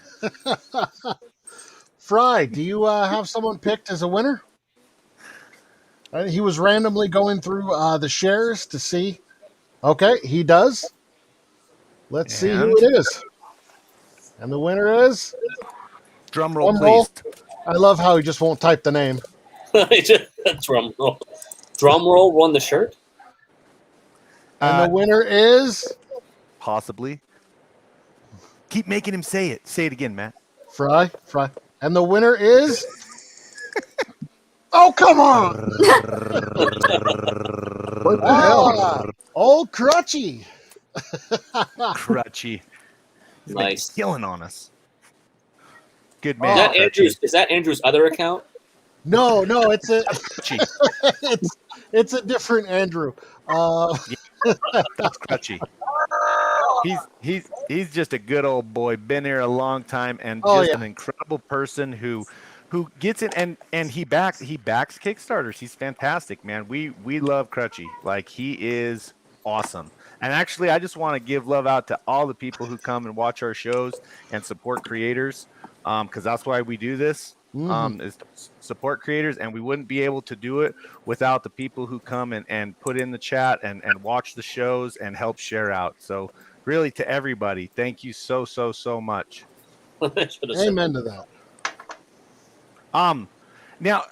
Fry, do you have someone picked as a winner? He was randomly going through the shares to see. Okay, he does. Let's see who it is. And the winner is... Drum roll, Drum roll. please. I love how he just won't type the name. Drum roll. Drum roll won the shirt. And the winner is Possibly. Keep making him say it. Say it again, Matt. Fry. And the winner is oh, come on. What the hell? Old Crutchy. Crutchy. He's been Nice. killing on us. Good Is man. that Crutchy. Andrew's? Is that Andrew's other account? No, it's a Crutchy. it's a different Andrew. That's Crutchy. He's just a good old boy. Been here a long time and just an incredible person who gets it and he backs Kickstarters. He's fantastic, man. We love Crutchy. Like, he is awesome. And actually, I just want to give love out to all the people who come and watch our shows and support creators, because that's why we do this. Is to support creators, and we wouldn't be able to do it without the people who come and put in the chat and watch the shows and help share out. So really, to everybody, thank you so much. Amen to that. Now,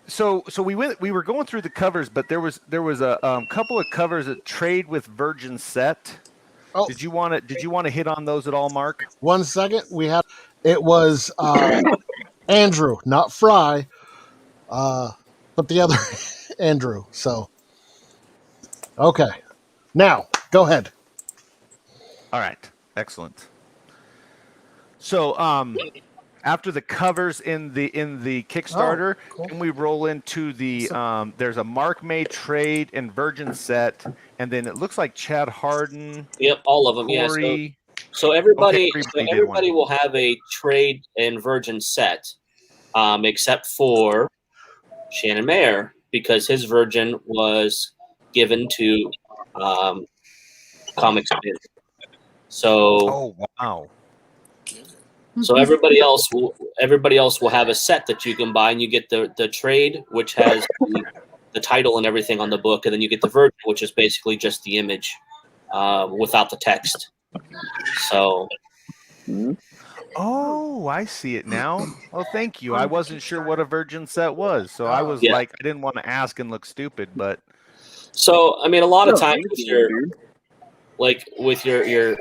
so we were going through the covers, but there was a couple of covers that trade with Virgin Set. Oh. Did you want to hit on those at all, Mark? 1 second. It was Andrew, not Fry, but the other Andrew. So, okay. Now, go ahead. All right. Excellent. So, after the covers in the Kickstarter, cool. then we roll into the there's a Mark May trade and Virgin Set, and then it looks like Chad Harden. Yep, all of them. Corey, Yeah. So everybody did one. will have a trade and Virgin Set, except for Shannon Mayer, because his Virgin was given to Comics Biz. So. Oh wow. So everybody else will have a set that you can buy, and you get the trade, which has the title and everything on the book, and then you get the Virgin, which is basically just the image without the text. So. Oh, I see it now. Oh, thank you. I wasn't sure what a Virgin Set was, so I was like, I didn't want to ask and look stupid, but. So I mean, a lot of times with your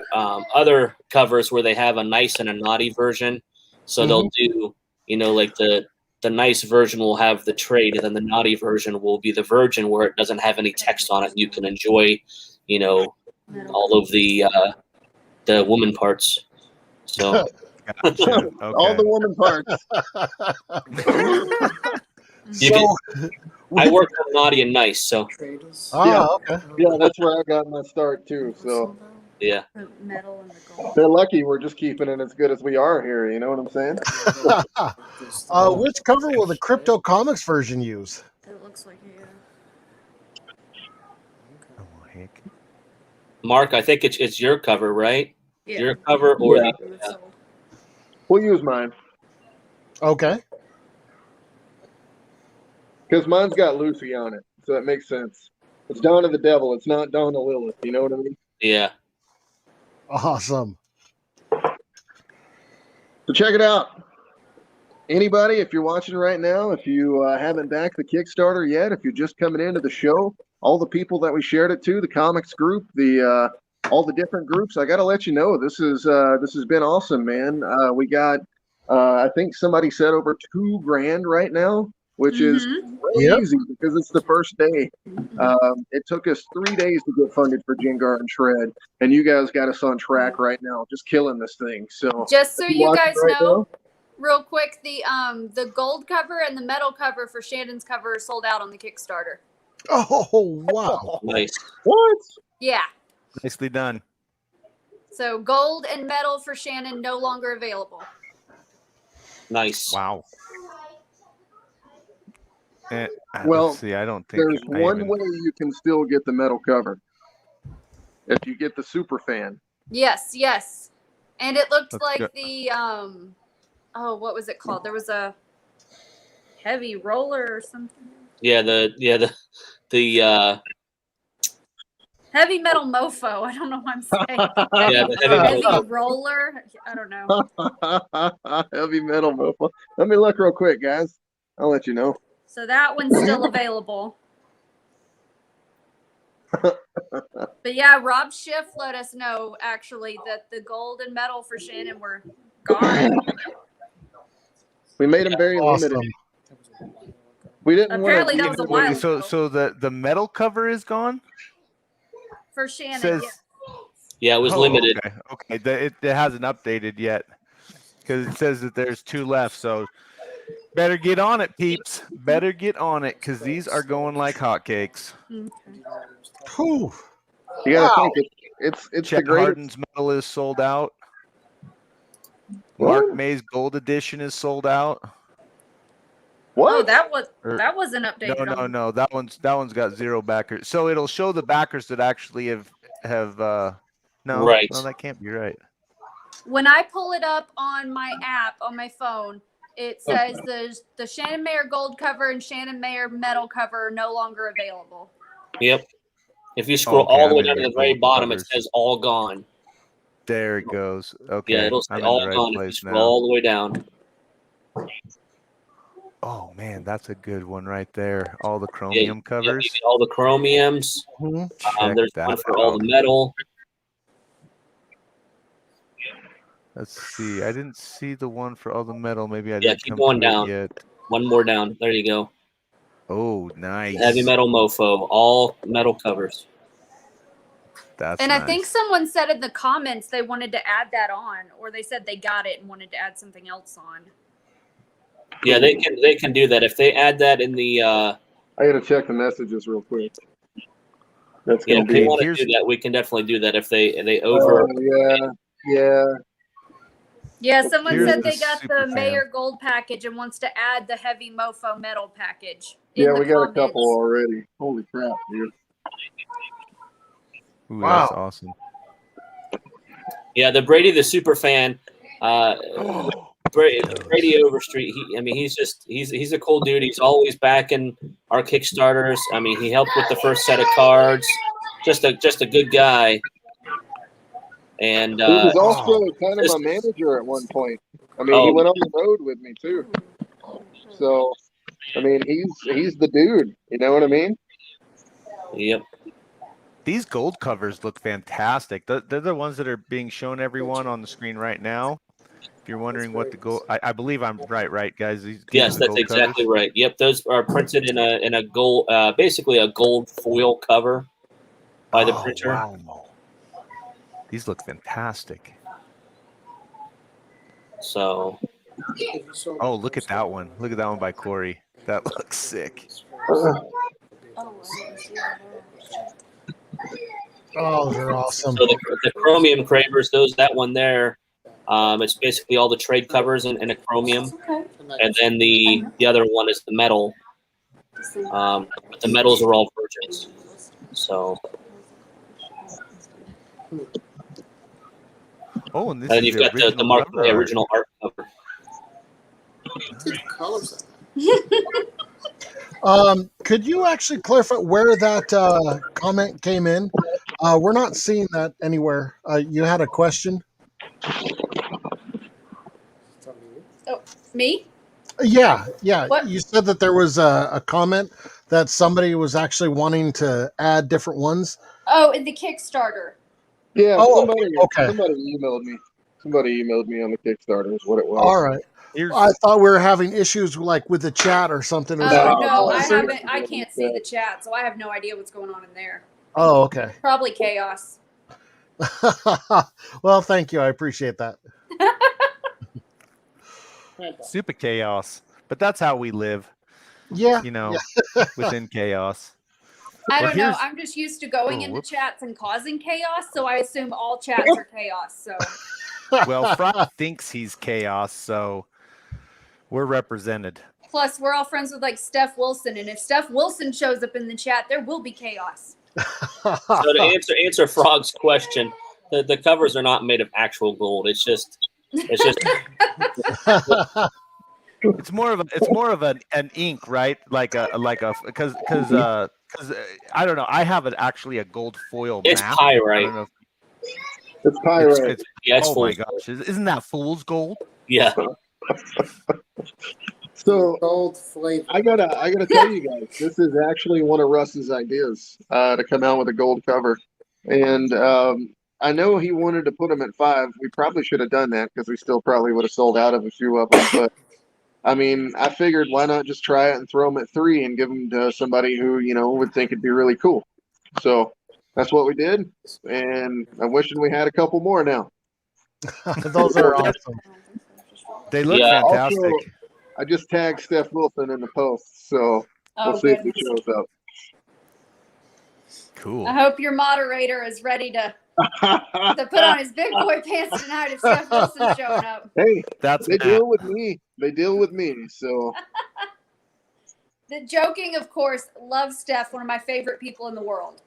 other covers where they have a nice and a naughty version, so they'll do, like the nice version will have the trade, and then the naughty version will be the Virgin, where it doesn't have any text on it. You can enjoy, all of the woman parts. So Gotcha. Okay. All the woman parts. I worked on naughty and nice, so Okay. Yeah, that's where I got my start too. So yeah. The metal and the gold. they're lucky we're just keeping it as good as we are here. You know what I'm saying? Which cover will the Crypto Comics version use? It looks like Oh, heck. Mark, I think it's your cover, right? yeah. Your cover or Yeah. We'll use mine Okay. because mine's got Lucy on it, so that makes sense. It's Dawn of the Devil. It's not Dawn of Lilith. You know what I mean? Yeah. Awesome. So check it out. Anybody, if you're watching right now, if you haven't backed the Kickstarter yet, if you're just coming into the show, all the people that we shared it to, the comics group, the all the different groups, I got to let you know this has been awesome, man. We got I think somebody said over $2,000 right now, which is crazy because it's the first day. It took us 3 days to get funded for Jengar and Shred, and you guys got us on track right now, just killing this thing. So Just so you watching guys right know, now? real quick, the gold cover and the metal cover for Shannon's cover are sold out on the Kickstarter. Oh, wow. Nice. What? Yeah. Nicely done. So gold and metal for Shannon no longer available. Nice. Wow. Well, let's see, I don't think There's one way you can still get the metal cover. If you get the super fan. Yes, yes. And it looked That's like good. the what was it called? There was a heavy roller or something. Yeah. The Heavy metal mofo. I don't know what I'm saying. yeah. The heavy Heavy roller. I don't know. Heavy metal mofo. Let me look real quick, guys. I'll let you know. So that one's still available. But yeah, Rob Schiff let us know actually that the gold and metal for Shannon were gone. We made them very Awesome. limited. We didn't Apparently that want was to a leave while anybody. So the metal cover is gone. for Shannon. Says Yeah, it was oh, limited. Okay. It hasn't updated yet because it says that there's 2 left. So better get on it, peeps. Better get on it because these are going like hotcakes. Whew. You got to Wow. think it's the Chet greatest. Harden's metal is sold out. What? Mark May's gold edition is sold out. What? Oh, that wasn't updated. No. That one's got 0 backers. So it'll show the backers that actually have no, Right. No, that can't be right. When I pull it up on my app on my phone, it says the Shannon Mayer gold cover and Shannon Mayer metal cover are no longer available. Yep. If you scroll Okay, all the I'm way in down to the the very gold bottom, covers. it says all gone. There it goes. Okay, Yeah, it'll say I'm in all the right gone if you place scroll now. all the way down. Oh man, that's a good one right there. All the Yeah, chromium covers. you get all the chromiums. Check There's that one for all out. the metal. Let's see. I didn't see the one for all the metal. Maybe I Yeah, didn't keep come going to it down. yet. One more down. There you go. Oh, nice. Heavy metal mofo. All metal covers. That's And nice. I think someone said in the comments they wanted to add that on, or they said they got it and wanted to add something else on. Yeah, they can do that. If they add that in the I got to check the messages real quick. That's yeah, gonna if they be. want to do that, we can definitely do that. If they over Yeah. Yeah, someone Here's said the they got super the fan. Mayer gold package and wants to add the heavy mofo metal package. Yeah, in we the got comments. a couple already. Holy crap, dude. Ooh, Wow. that's awesome. Yeah, the Brady the super fan. Brady Overstreet. He's a cool dude. He's always backing our Kickstarters. I mean, he helped with the first set of cards. Just a good guy. And He was also kind of just- my manager at one point. I mean, he went on the road with me too. So, I mean, he's the dude. You know what I mean? Yep. These gold covers look fantastic. They're the ones that are being shown everyone on the screen right now. If you're wondering what the gold, I believe I'm right, guys. These Yes, are the that's gold exactly covers? right. Yep, those are printed in a gold, basically a gold foil cover by the printer. Wow. These look fantastic. So. Oh, look at that one. Look at that one by Corey. That looks sick. Oh, they're awesome. So the chromium cravers, that one there, it's basically all the trade covers in a chromium, and then the other one is the metal. But the metals are all virgins. So. Oh, and this And is you've got the Mark cover art. original art cover. Could you actually clarify where that comment came in? We're not seeing that anywhere. You had a question? Oh, me? Yeah. What? You said that there was a comment that somebody was actually wanting to add different ones. Oh, in the Kickstarter. Yeah, Oh, somebody okay. emailed me. Somebody emailed me on the Kickstarter is what it was. All right. I thought we were having issues with the chat or something. Oh, no, I haven't. I can't see the chat, so I have no idea what's going on in there. Oh, okay. Probably chaos. Well, thank you. I appreciate that. Super chaos. But that's how we live. Yeah. You know, within chaos. I Well, don't know. here's- I'm just used to going into whoops. chats and causing chaos, so I assume all chats are chaos. So Well, Fry thinks he's chaos, so we're represented. plus we're all friends with like Steph Wilson, and if Steph Wilson shows up in the chat, there will be chaos. So to answer Frog's question, the covers are not made of actual gold. It's just It's more of an ink, right? Because I don't know. I have actually a gold foil It's map. pyrite. I don't know if It's pyrite. Yeah, it's oh my fool's gosh! Isn't that fool's gold? yeah. So Gold flavor. I gotta tell you guys, this is actually one of Russ's ideas to come out with a gold cover, and I know he wanted to put them at 5. We probably should have done that because we still probably would have sold out of a few of them. But I mean, I figured why not just try it and throw them at 3 and give them to somebody who would think it'd be really cool. So that's what we did, and I'm wishing we had a couple more now. Those are awesome. They look Yeah. fantastic. Also, I just tagged Steph Wilson in the post, so we'll Oh, see if he goodness. shows up. Cool. I hope your moderator is ready to put on his big boy pants tonight if Steph Wilson's showing up. Hey, That's they Matt. deal with me. They deal with me. So The joking, of course, love Steph, one of my favorite people in the world.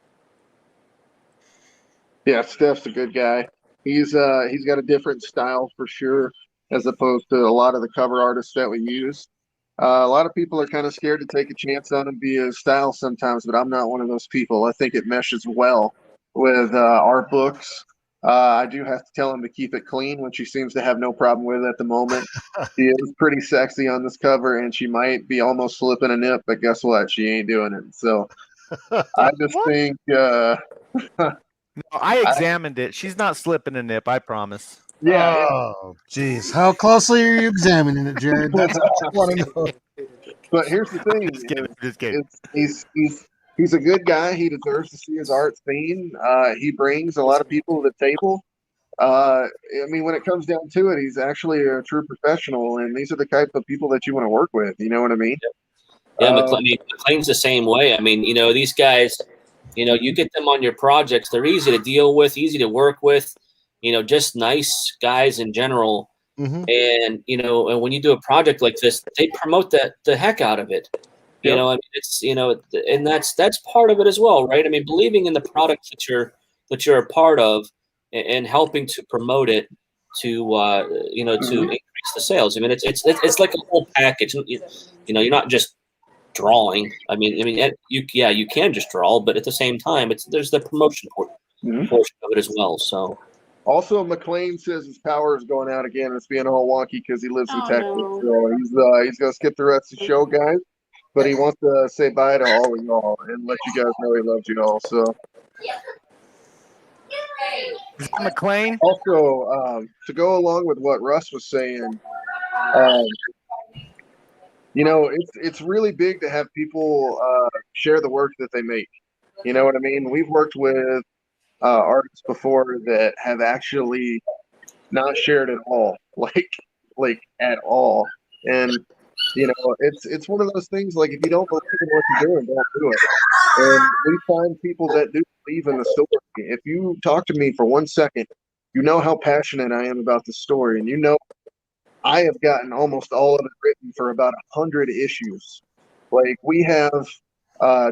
yeah, Steph's a good guy. He's got a different style for sure, as opposed to a lot of the cover artists that we use. A lot of people are kind of scared to take a chance on him via his style sometimes, but I'm not one of those people. I think it meshes well with our books. I do have to tell him to keep it clean, which he seems to have no problem with at the moment. She is pretty sexy on this cover, and she might be almost slipping a nip, but guess what? She ain't doing it. So I just think, No, I examined it. She's not slipping a nip, I promise. yeah. Oh, geez. How closely are you examining it, Jared? That's all I want to know. But here's the thing: Just kidding. Just kidding. he's a good guy. He deserves to see his art seen. He brings a lot of people to the table. I mean, when it comes down to it, he's actually a true professional, and these are the type of people that you want to work with. You know what I mean? Yeah, McLean's the same way. I mean, these guys, you get them on your projects. They're easy to deal with, easy to work with, just nice guys in general. Mm-hmm. And, and when you do a project like this, they promote the heck out of it. Yep. I mean, it's, and that's part of it as well, right? I mean, believing in the product that you're a part of and helping to promote it to, to increase the sales. I mean, it's like a whole package. You're not just drawing. I mean, you can just draw, but at the same time, there's the promotion portion of it as well. So. Also, McLean says his power is going out again. It's being all wonky because he lives in Texas. No. So he's going to skip the rest of the show, guys. But he wants to say bye to all of y'all and let you guys know he loves you all. So Is that McLean? also, to go along with what Russ was saying, it's really big to have people share the work that they make. You know what I mean? We've worked with artists before that have actually not shared at all, like at all. And it's one of those things, like, if you don't believe in what you're doing, don't do it. And we find people that do believe in the story. If you talk to me for 1 second, you know how passionate I am about the story, and I have gotten almost all of it written for about 100 issues. Like, we have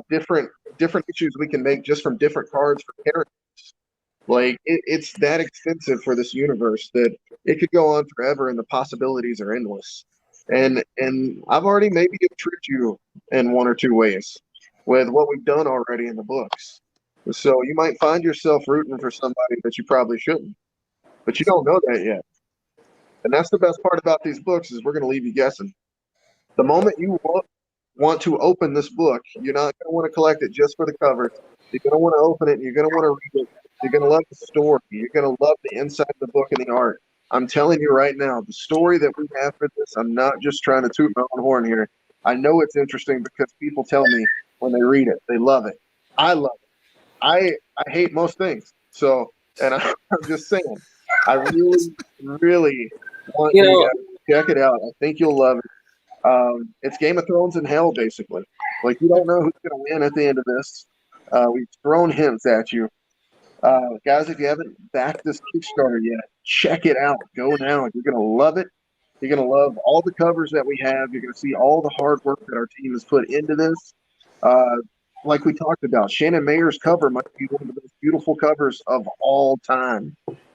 different issues we can make just from different cards for characters. Like, it's that extensive for this universe that it could go on forever, and the possibilities are endless. And I've already maybe tricked you in 1 or 2 ways with what we've done already in the books. So you might find yourself rooting for somebody that you probably shouldn't, but you don't know that yet. And that's the best part about these books, is we're going to leave you guessing. The moment you want to open this book, you're not going to want to collect it just for the covers. You're going to want to open it, and you're going to want to read it. You're going to love the story. You're going to love the inside of the book and the art. I'm telling you right now, the story that we have for this, I'm not just trying to toot my own horn here. I know it's interesting because people tell me when they read it, they love it. I love it. I hate most things. So, and I'm just saying, I really, really want you guys to check it out. I think you'll love it. It's Game of Thrones in hell, basically. Like, you don't know who's going to win at the end of this. We've thrown hints at you. Guys, if you haven't backed this Kickstarter yet, check it out. Go now. You're going to love it. You're going to love all the covers that we have. You're going to see all the hard work that our team has put into this. Like we talked about, Shannon Mayer's cover might be one of the most beautiful covers of all time.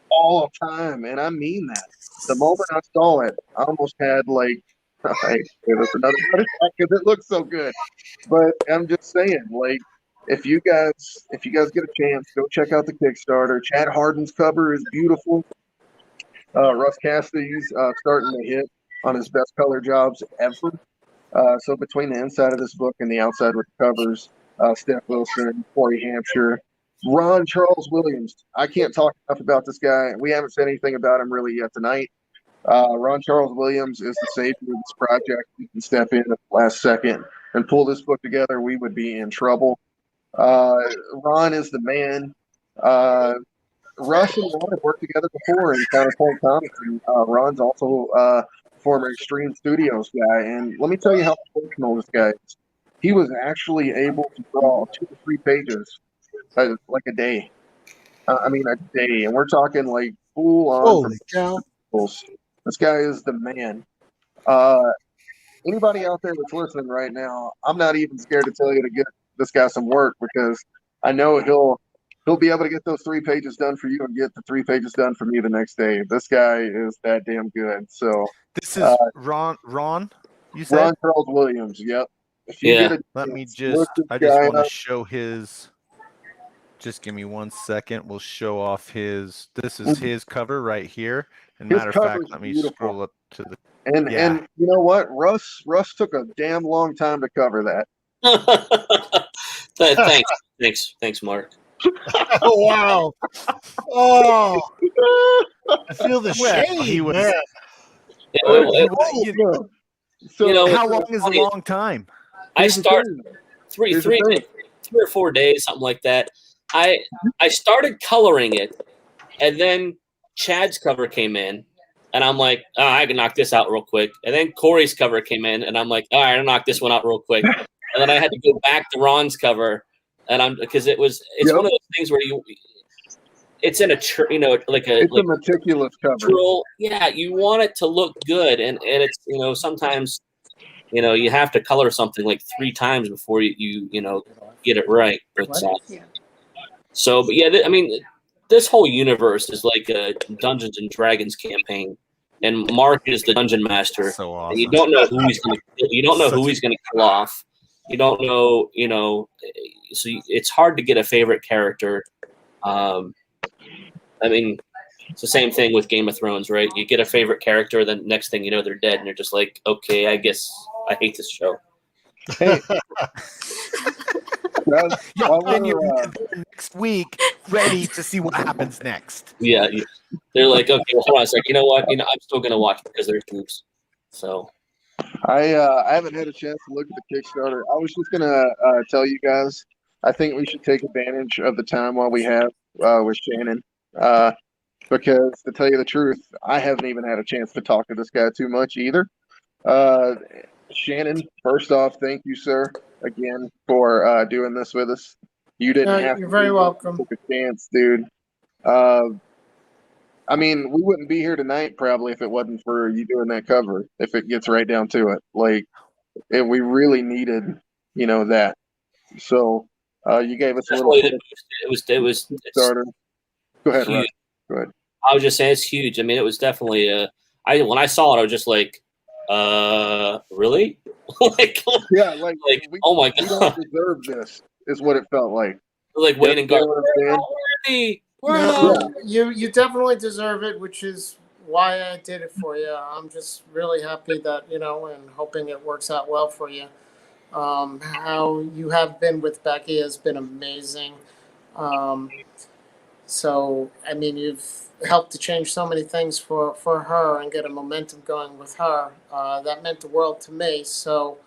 All time. And I mean that. The moment I saw it, I almost had, like, there's another because it looks so good. But I'm just saying, like, if you guys get a chance, go check out the Kickstarter. Chad Harden's cover is beautiful. Russ Cassidy's starting to hit on his best color jobs ever. So between the inside of this book and the outside with the covers, Steph Wilson, Corey Hampshire, Ron Charles Williams. I can't talk enough about this guy. We haven't said anything about him really yet tonight. Ron Charles Williams is the savior of this project. He can step in at the last second and pull this book together. We would be in trouble. Ron is the man. Russ and Ron have worked together before in Counterpoint Comics, and Ron's also former Extreme Studios guy. And let me tell you how professional this guy is. He was actually able to draw 2 to 3 pages like a day. A day. And we're talking like full on. Holy cow. This guy is the man. Anybody out there that's listening right now, I'm not even scared to tell you to get this guy some work, because I know he'll be able to get those 3 pages done for you and get the 3 pages done for me the next day. This guy is that damn good. So this is Ron. You said Ron Charles Williams. Yep. If you get Let me just. I just want to show his. Just give me 1 second. We'll show off his. This is his cover right here. And matter of fact, let me scroll up to the. And you know what? Russ took a damn long time to cover that. Thanks, Mark. Oh wow! Oh, I feel the shade. He was. Man. How long is a long time? I started three or 4 days, something like that. I started coloring it, and then Chad's cover came in, and I'm like, oh, I can knock this out real quick. And then Corey's cover came in, and I'm like, all right, I'll knock this one out real quick. And then I had to go back to Ron's cover, and because it's one of those things where it's in a it's a meticulous cover. Yeah, you want it to look good, and it's sometimes you have to color something like 3 times before you get it right. But this whole universe is like a Dungeons and Dragons campaign, and Mark is the dungeon master. So awesome. And you don't know who he's going to. You don't know who he's going to kill off. You don't know. So it's hard to get a favorite character. It's the same thing with Game of Thrones, right? You get a favorite character, then next thing you know, they're dead, and you're just like, okay, I guess I hate this show. Hey. Then you're next week ready to see what happens next. Yeah. They're like, okay, well, hold on a second. You know what? I'm still going to watch it because there's boobs. So I haven't had a chance to look at the Kickstarter. I was just going to tell you guys, I think we should take advantage of the time while we have with Shannon. Because to tell you the truth, I haven't even had a chance to talk to this guy too much either. Shannon, first off, thank you, sir, again for doing this with us. You didn't have you're to. very welcome. Took a chance, dude. We wouldn't be here tonight probably if it wasn't for you doing that cover. If it gets right down to it, we really needed, that. So you gave us a little. It was starter. Go ahead, huge. Russ. Go ahead. I was just saying it's huge. It was definitely when I saw it, I was just like, really? Oh my god, we don't deserve this. Is what it felt like. Like waiting, going, you definitely deserve it, which is why I did it for you. I'm just really happy that and hoping it works out well for you. How you have been with Becky has been amazing. You've helped to change so many things for her and get a momentum going with her. That meant the world to me. So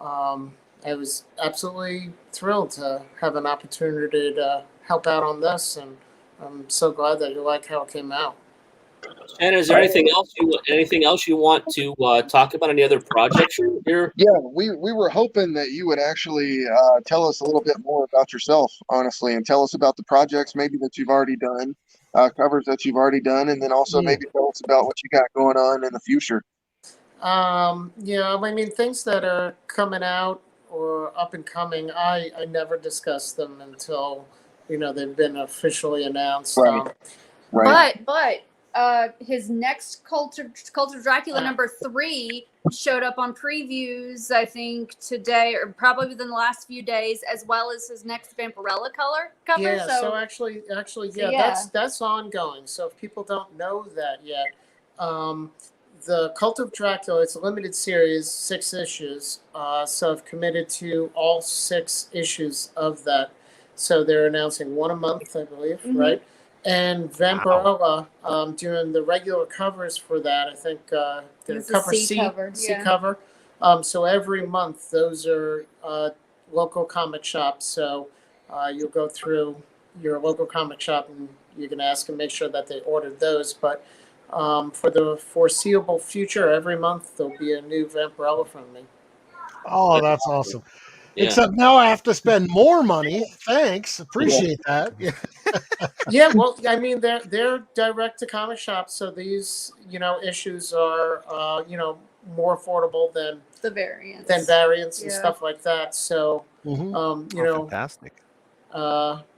I was absolutely thrilled to have an opportunity to help out on this, and I'm so glad that you like how it came out. And is there anything else you want to talk about? Any other projects you're? Yeah, we were hoping that you would actually tell us a little bit more about yourself, honestly, and tell us about the projects maybe that you've already done, covers that you've already done, and then also maybe tell us about what you got going on in the future. Things that are coming out or up and coming, I never discuss them until they've been officially announced. Right. But his next Cult of Dracula #3 showed up on previews, I think today or probably within the last few days, as well as his next Vampirella cover. Yeah. So actually, that's ongoing. So if people don't know that yet, the Cult of Dracula, it's a limited series, 6 issues. So I've committed to all 6 issues of that. So they're announcing one a month, I believe, right? And Vampirella, doing the regular covers for that. I think the cover C cover. So every month, those are local comic shops. So you'll go through your local comic shop and you can ask and make sure that they ordered those. But for the foreseeable future, every month there'll be a new Vampirella from me. Oh, that's awesome. Yeah. Except now I have to spend more money. Thanks. Appreciate that. Yeah, well, I mean, they're direct to comic shops, so these, issues are, more affordable than The variants. and Yeah. stuff like that. So, Mhm. Fantastic.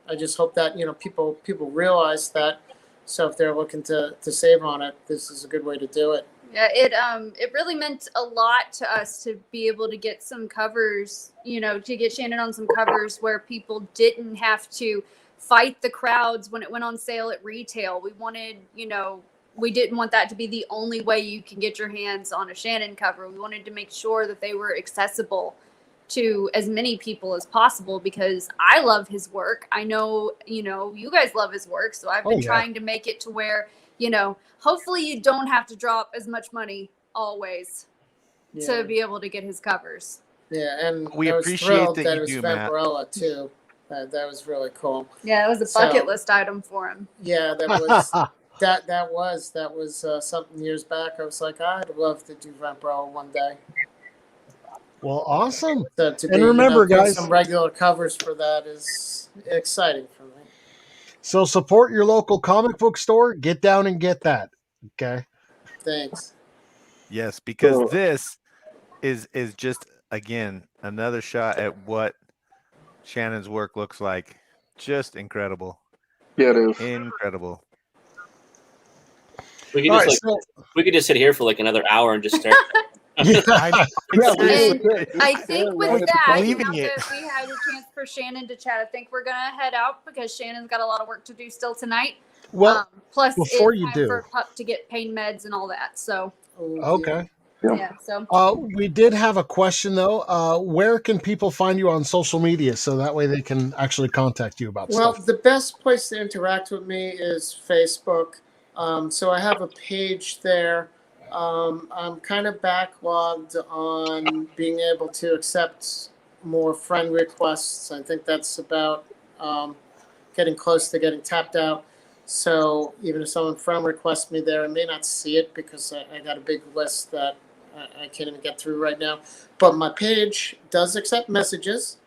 I just hope that people realize that. So if they're looking to save on it, this is a good way to do it. Yeah, it really meant a lot to us to be able to get some covers, to get Shannon on some covers where people didn't have to fight the crowds when it went on sale at retail. We wanted, we didn't want that to be the only way you can get your hands on a Shannon cover. We wanted to make sure that they were accessible to as many people as possible because I love his work. I know, you guys love his work. So I've been trying to make it to where, hopefully you don't have to drop as much money always to be able to get his covers. Yeah, and We I was appreciate thrilled that that you it was do, Matt. Vampirella too. That was really cool. Yeah, it was a bucket list item for him. Yeah, that was that was something years back. I was like, I'd love to do Vampirella one day. Well, awesome. So to And remember, doing guys, some regular covers for that is exciting for me. so support your local comic book store. Get down and get that. Okay. Thanks. Yes, because this is just again another shot at what Shannon's work looks like. Just incredible. Yeah, it is. Incredible. We could All just right, we could just sit here for like another hour and just stare. Yeah. And I think with that, now believing it. that we had a chance for Shannon to chat, I think we're going to head out because Shannon's got a lot of work to do still tonight. Well, plus before it's you time do, for Pup to get pain meds and all that. So okay. yeah. So We did have a question though. Where can people find you on social media so that way they can actually contact you about Well, stuff? the best place to interact with me is Facebook. So I have a page there. I'm kind of backlogged on being able to accept more friend requests. I think that's about getting close to getting tapped out. So even if someone friend requests me there, I may not see it because I got a big list that I can't even get through right now. But my page does accept messages.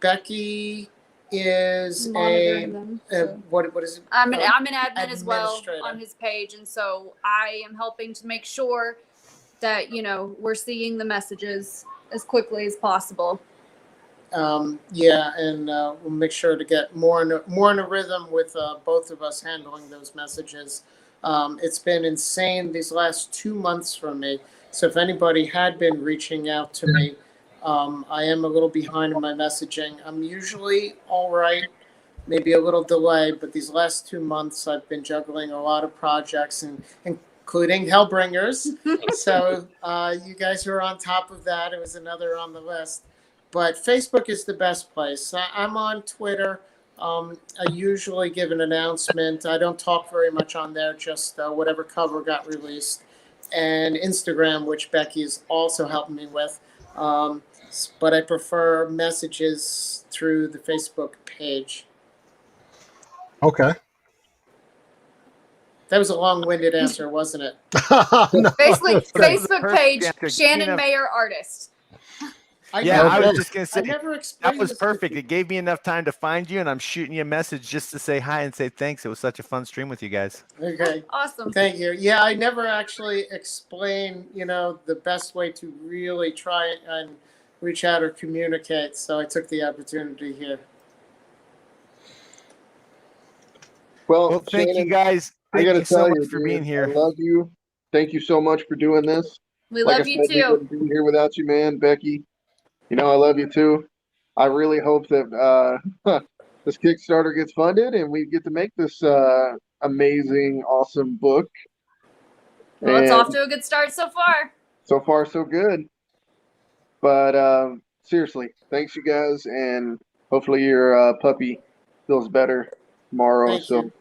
Becky is monitoring them. So. What is it? I'm an admin as well administrator. on his page, and so I am helping to make sure that we're seeing the messages as quickly as possible. Yeah, and we'll make sure to get more in a rhythm with both of us handling those messages. It's been insane these last 2 months for me. So if anybody had been reaching out to me, I am a little behind in my messaging. I'm usually all right, maybe a little delay, but these last 2 months I've been juggling a lot of projects, including Hellbringers. So you guys are on top of that. It was another on the list. But Facebook is the best place. I'm on Twitter. I usually give an announcement. I don't talk very much on there, just whatever cover got released. And Instagram, which Becky is also helping me with. But I prefer messages through the Facebook page. Okay. That was a long-winded answer, wasn't it? No. Basically, Facebook perfect page, answer. Shannon Enough- Mayer, artist. I Okay. was just gonna say I never that explained was this to perfect. people. It gave me enough time to find you, and I'm shooting you a message just to say hi and say thanks. It was such a fun stream with you guys. Okay. Awesome. Thank you. Yeah, I never actually explained, the best way to really try and reach out or communicate. So I took the opportunity here. Well, thank you Shannon, guys. I Thank got to you so tell much you, for dude, being here. I love you. Thank you so much for doing this. We Like love I you said, we too. wouldn't be here without you, man. Becky, I love you too. I really hope that this Kickstarter gets funded and we get to make this amazing, awesome book. Well, it's And off to a good start so far. so far, so good. But seriously, thanks you guys, and hopefully your puppy feels better tomorrow. Thank So you.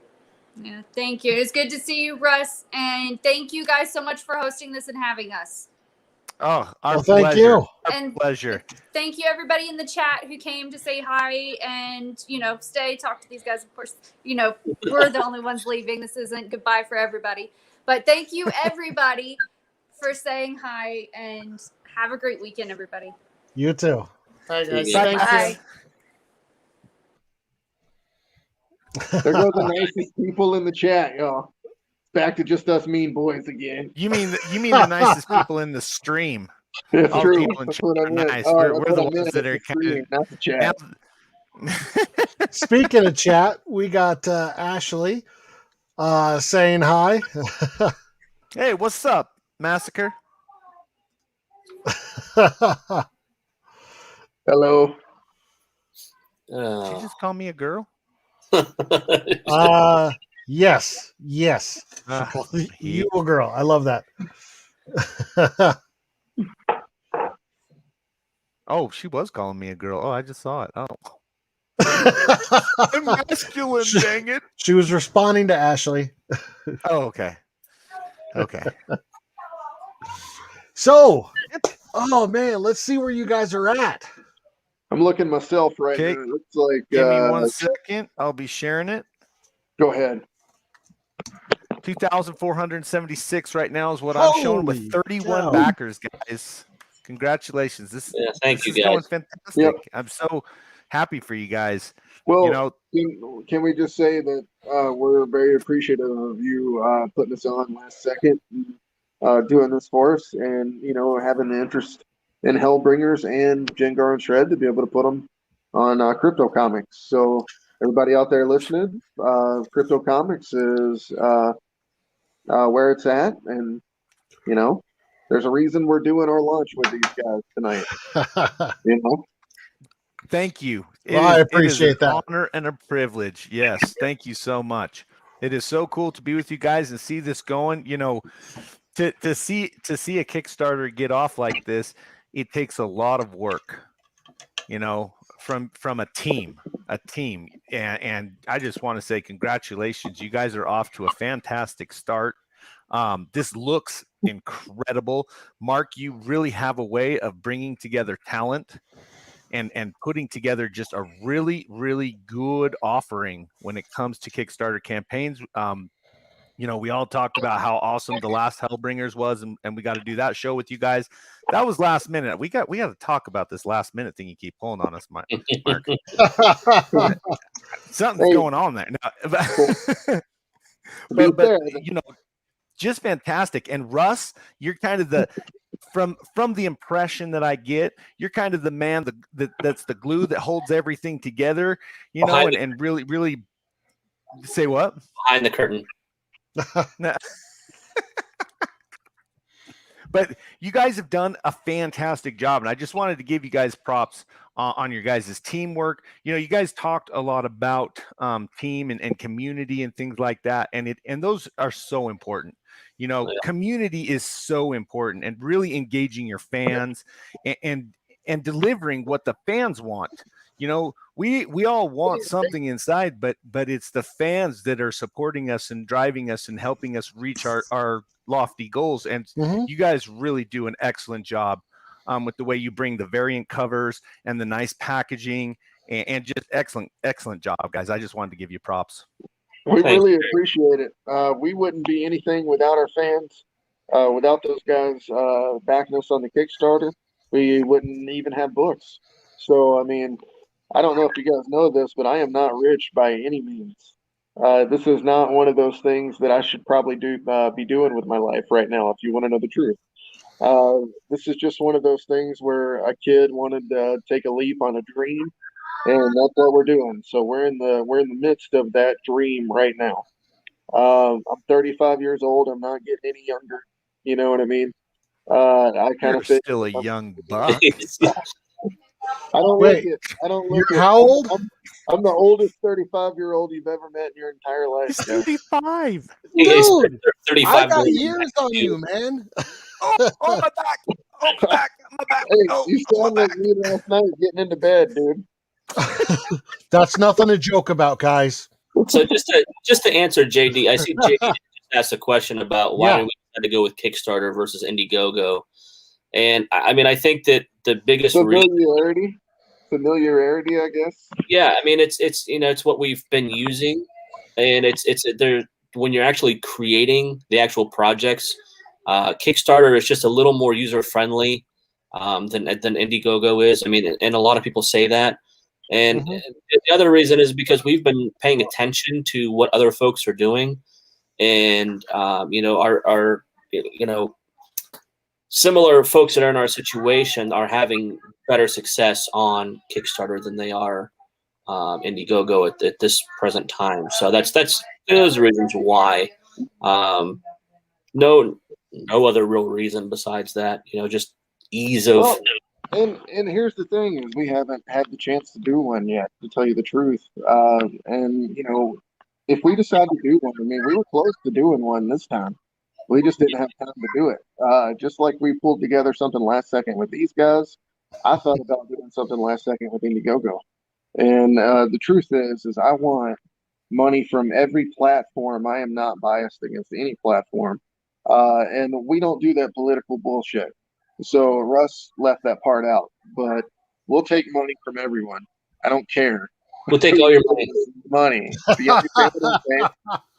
Yeah, thank you. It's good to see you, Russ, and thank you guys so much for hosting this and having us. Oh, our Well, thank pleasure. you. Our And pleasure. thank you everybody in the chat who came to say hi and stay, talk to these guys. Of course, we're the only ones leaving. This isn't goodbye for everybody, but thank you everybody for saying hi, and have a great weekend, everybody. You too. Bye, guys. Bye. Thank Bye. you. there go the nicest people in the chat, y'all. Back to just us mean boys again. You mean the nicest people in the stream? That's All true. people in That's chat what I are meant. nice. All right, We're that's the what I ones meant. that are It's the stream, not the chat. Speaking of chat, we got Ashley saying hi. Hey, what's up, Massacre? Hello. Did you just call me a girl? Yes. She Ah, called he- you a girl. I love that. Oh, she was calling me a girl. Oh, I just saw it. Oh. I'm masculine, She- dang it. She was responding to Ashley. Oh, okay. Okay. So, oh man, let's see where you guys are at. I'm looking myself right Okay. now. It looks like. Give me 1 second. I'll be sharing it. Go ahead. 2,476 right now is what I'm showing with Holy 31 cow. backers, guys. Congratulations. This Thank you is going guys. fantastic. Yep. I'm so happy for you guys. Well, can we just say that we're very appreciative of you putting us on last second, doing this for us, and having the interest in Hellbringers and Jengar and Shred to be able to put them on Crypto Comics. So everybody out there listening, Crypto Comics is where it's at, and there's a reason we're doing our launch with these guys tonight. Thank you. Well, I it is appreciate an that. honor and a privilege. Yes, thank you so much. It is so cool to be with you guys and see this going. To see a Kickstarter get off like this, it takes a lot of work. From a team, and I just want to say congratulations. You guys are off to a fantastic start. This looks incredible. Mark, you really have a way of bringing together talent and putting together just a really, really good offering when it comes to Kickstarter campaigns. We all talked about how awesome the last Hellbringers was, and we got to do that show with you guys. That was last minute. We got to talk about this last minute thing you keep pulling on us, Mark. Something's going on there. No, but just fantastic. And Russ, you're kind of the from the impression that I get, you're kind of the man that's the glue that holds everything together, and really, really say what? Behind the curtain. But you guys have done a fantastic job, and I just wanted to give you guys props on your guys' teamwork. You guys talked a lot about team and community and things like that, and those are so important. Community is so important, and really engaging your fans and delivering what the fans want. We all want something inside, but it's the fans that are supporting us and driving us and helping us reach our lofty goals. And you guys really do an excellent job with the way you bring the variant covers and the nice packaging and just excellent job, guys. I just wanted to give you props. We really appreciate it. We wouldn't be anything without our fans, without those guys backing us on the Kickstarter. We wouldn't even have books. So, I mean, I don't know if you guys know this, but I am not rich by any means. This is not one of those things that I should probably be doing with my life right now, if you want to know the truth. This is just one of those things where a kid wanted to take a leap on a dream, and that's what we're doing. So we're in the midst of that dream right now. I'm 35 years old. I'm not getting any younger. You know what I mean? I kind of still a young buck. I don't Wait, look it. I don't you're look it. how old? I'm the oldest 35-year-old you've ever met in your entire life. He's Jeff. 35. It's Dude, 35 I got going years back on to- you, man. Oh, my back. Oh, my back. My back. Hey, Oh, you my sound like back. me last night getting into bed, dude. That's nothing to joke about, guys. So just to answer JD, I see JD just asked a question about why Yeah. do we decide to go with Kickstarter versus Indiegogo, and I mean I think that the biggest reason, Familiarity, I guess. yeah, I mean it's it's what we've been using, and it's there when you're actually creating the actual projects. Kickstarter is just a little more user friendly than Indiegogo is. I mean, and a lot of people say that. And the other reason is because we've been paying attention to what other folks are doing, and our similar folks that are in our situation are having better success on Kickstarter than they are Indiegogo at this present time. So that's those reasons why. No other real reason besides that. Just ease of. Well, and here's the thing: is we haven't had the chance to do one yet, to tell you the truth. And if we decide to do one, I mean, we were close to doing one this time. We just didn't have time to do it. Just like we pulled together something last second with these guys, I thought about doing something last second with Indiegogo. And the truth is I want money from every platform. I am not biased against any platform. And we don't do that political bullshit. So Russ left that part out, but we'll take money from everyone. I don't care. We'll take all your money. Money. Do you understand what I'm saying?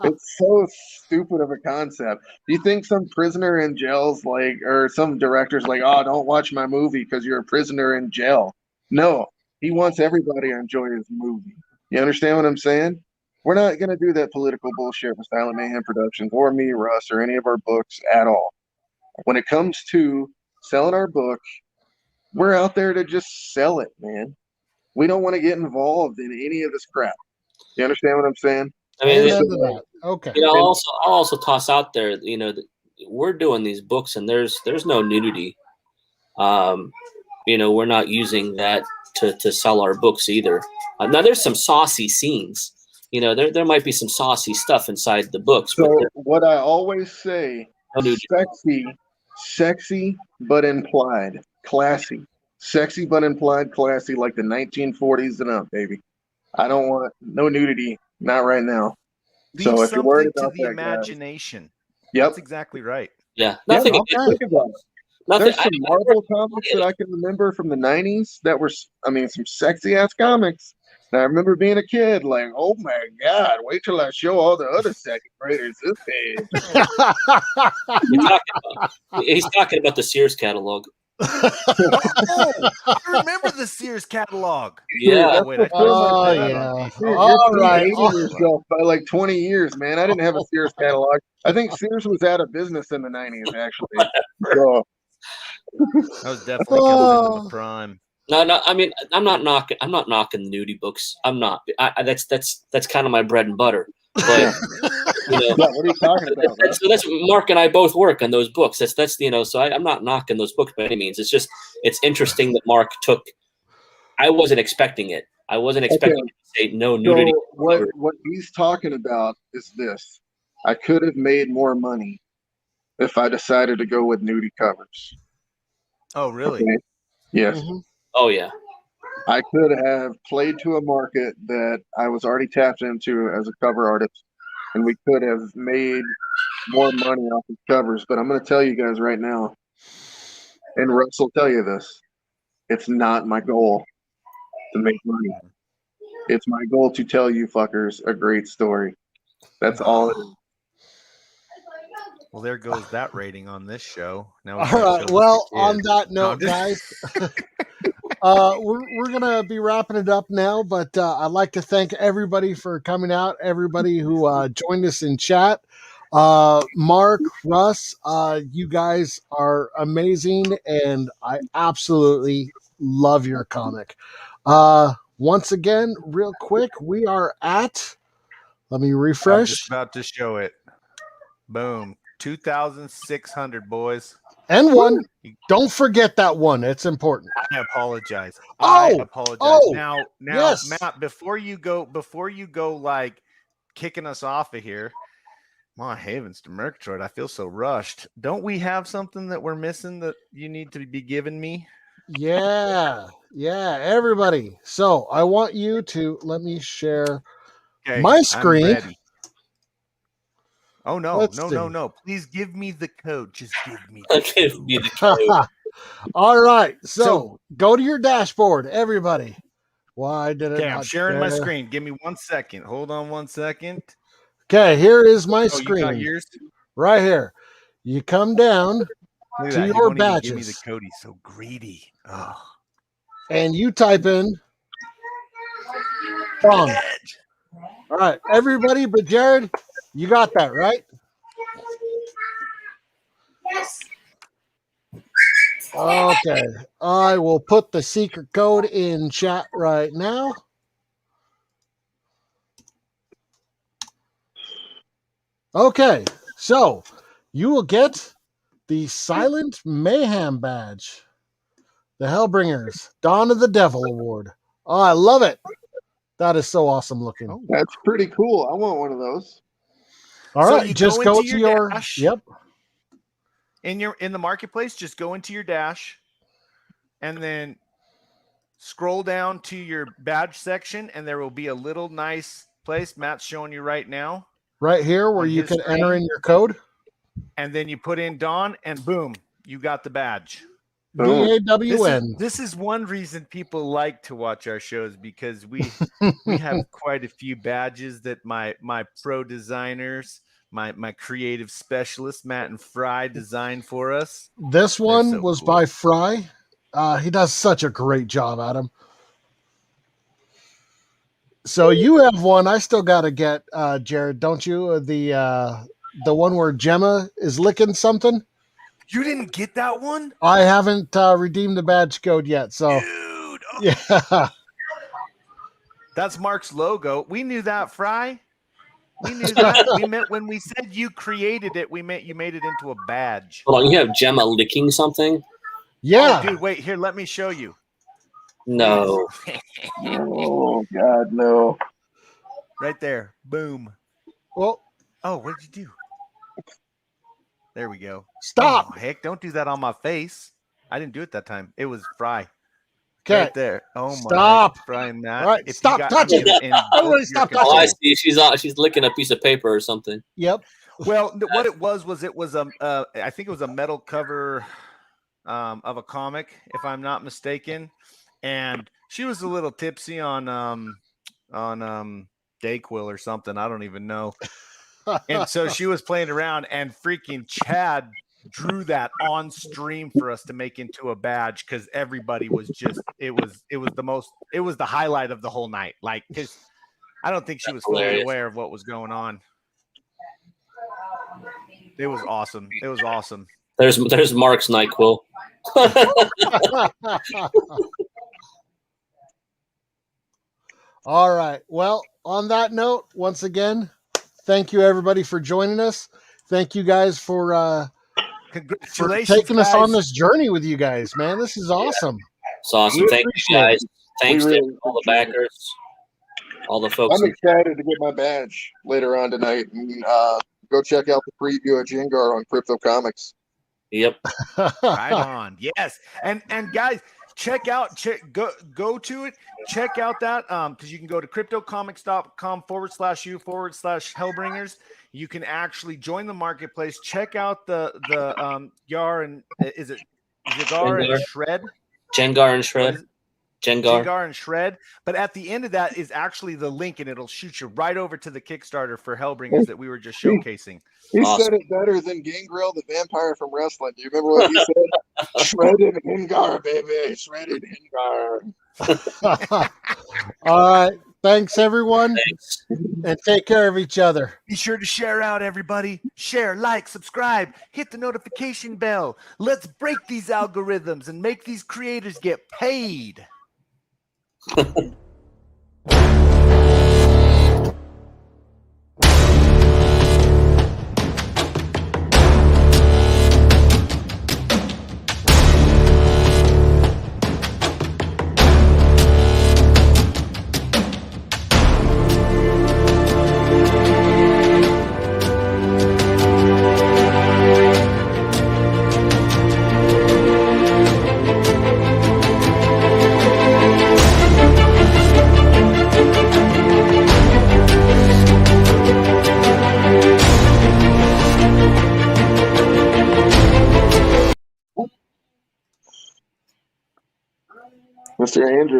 It's so stupid of a concept. Do you think some prisoner in jail's like, or some director's like, oh, don't watch my movie because you're a prisoner in jail? No, he wants everybody to enjoy his movie. You understand what I'm saying? We're not going to do that political bullshit with Silent Mayhem Productions or me, Russ, or any of our books at all. When it comes to selling our book, we're out there to just sell it, man. We don't want to get involved in any of this crap. You understand what I'm saying? I mean, Amen to that. Okay. I'll also toss out there, that we're doing these books and there's no nudity. We're not using that to sell our books either. Now there's some saucy scenes. There might be some saucy stuff inside the books. So but what I always say, no nudity. sexy but implied, classy. Sexy but implied, classy, like the 1940s and up, baby. I don't want no nudity, not right now. Leave So if you're worried something to about the that, imagination. Yep. That's exactly right. Yeah, nothing. Think about it. Nothing. There's some Marvel comics that I can remember from the 90s that were, some sexy ass comics. And I remember being a kid, like, oh my God, wait till I show all the other second graders this page. He's talking about the Sears catalog. Oh, I remember the Sears catalog. Yeah. Wait, I Oh, that yeah. on Dude, All you're right. dating yourself by like 20 years, man. I didn't have a Sears catalog. I think Sears was out of business in the 90s, actually. So, I was definitely coming into my prime. No. I mean, I'm not knocking nudie books. I'm not. That's kind of my bread and butter. But yeah, what are you talking about? Bro? that's Mark and I both work on those books. That's So I'm not knocking those books by any means. It's just interesting that Mark took. I wasn't expecting it. I wasn't expecting to say no nudity. So what he's talking about is this: I could have made more money if I decided to go with nudie covers. Oh, really? Okay? Yes. Mm-hmm. Oh yeah. I could have played to a market that I was already tapped into as a cover artist, and we could have made more money off of covers. But I'm going to tell you guys right now, and Russ will tell you this, it's not my goal to make money. It's my goal to tell you fuckers a great story. That's all it is. Well, there goes that rating on this show. Now, All right. Well, on that note, guys, we're going to be wrapping it up now, but I'd like to thank everybody for coming out, everybody who joined us in chat. Mark, Russ, you guys are amazing, and I absolutely love your comic. Once again, real quick, we are at, let me refresh. I'm just about to show it. Boom. 2,600, boys. And one. Don't forget that one. It's important. I apologize. Oh, Now, yes. Matt, before you go like kicking us off of here, my heavens to Murgatroyd, I feel so rushed. Don't we have something that we're missing that you need to be giving me? Yeah, everybody. So I want you to let me share my screen. I'm ready. Oh no, Let's no. Please give me the code. Just give me the code. All right. So go to your dashboard, everybody. Why did it Okay, not I'm sharing my share? screen. Give me 1 second. Hold on 1 second. Okay, here is my screen. You got yours? Right here. You come down to your badges. Give me the code. He's so greedy. Oh. And you type in Tom. All right, everybody but Jared, you got that, right? Yes. Okay. I will put the secret code in chat right now. Okay, so you will get the Silent Mayhem badge, the Hellbringers Dawn of the Devil Award. Oh, I love it. That is so awesome looking. That's pretty cool. I want one of those. All right, you just go to your dash. Yep. In the marketplace, just go into your dash and then scroll down to your badge section, and there will be a little nice place Matt's showing you right now. Right here where you can enter in your code. And then you put in Dawn, and boom, you got the badge. DAWN. This is one reason people like to watch our shows, because we have quite a few badges that my pro designers, my creative specialists, Matt and Fry, designed for us. This one was cool. By Fry. He does such a great job, Adam. So you have one. I still got to get, Jared, don't you? The one where Gemma is licking something. You didn't get that one? I haven't redeemed the badge code yet. So, dude, yeah. That's Mark's logo. We knew that, Fry. We knew that. We meant when we said you created it, we meant you made it into a badge. Hold on, you have Gemma licking something? Yeah. Oh, dude, wait, here, let me show you. No. Oh, God, no. Right there. Boom. Well. Oh, what did you do? There we go. Stop. Oh, heck, don't do that on my face. I didn't do it that time. It was Fry. Okay. Right there. Oh, my. Stop. Fry and Matt. All right. Stop touching it. Everybody stop touching it. I see. She's licking a piece of paper or something. Yep. Well, what it was I think it was a metal cover of a comic, if I'm not mistaken. And she was a little tipsy on Dayquil or something. I don't even know. And so she was playing around, and freaking Chad drew that on stream for us to make into a badge, because everybody was just it was the highlight of the whole night. Like, because I don't think she was fully aware of what was going on. It was awesome. It was awesome. There's Mark's NyQuil. All right. Well, on that note, once again, thank you everybody for joining us. Thank you guys for taking us on this journey with you guys, man. This is awesome. It's awesome. Thank you guys. Thanks to all the backers, all the folks. I'm excited to get my badge later on tonight, and go check out the preview of Jengar on Crypto Comics. Yep. Right on. Yes. And guys, go to it. Check out that because you can go to cryptocomics.com/u/Hellbringers. You can actually join the marketplace. Check out the Yar and is it Jengar and Shred? Jengar and Shred. Jengar and Shred. But at the end of that is actually the link, and it'll shoot you right over to the Kickstarter for Hellbringers that we were just showcasing. He said it better than Gangrel, the vampire from wrestling. Do you remember what he said? Shredded Hingar, baby. Shredded Hingar. All right. Thanks, everyone. Thanks. And take care of each other. Be sure to share out, everybody. Share, like, subscribe, hit the notification bell. Let's break these algorithms and make these creators get paid. Mr. Andrew.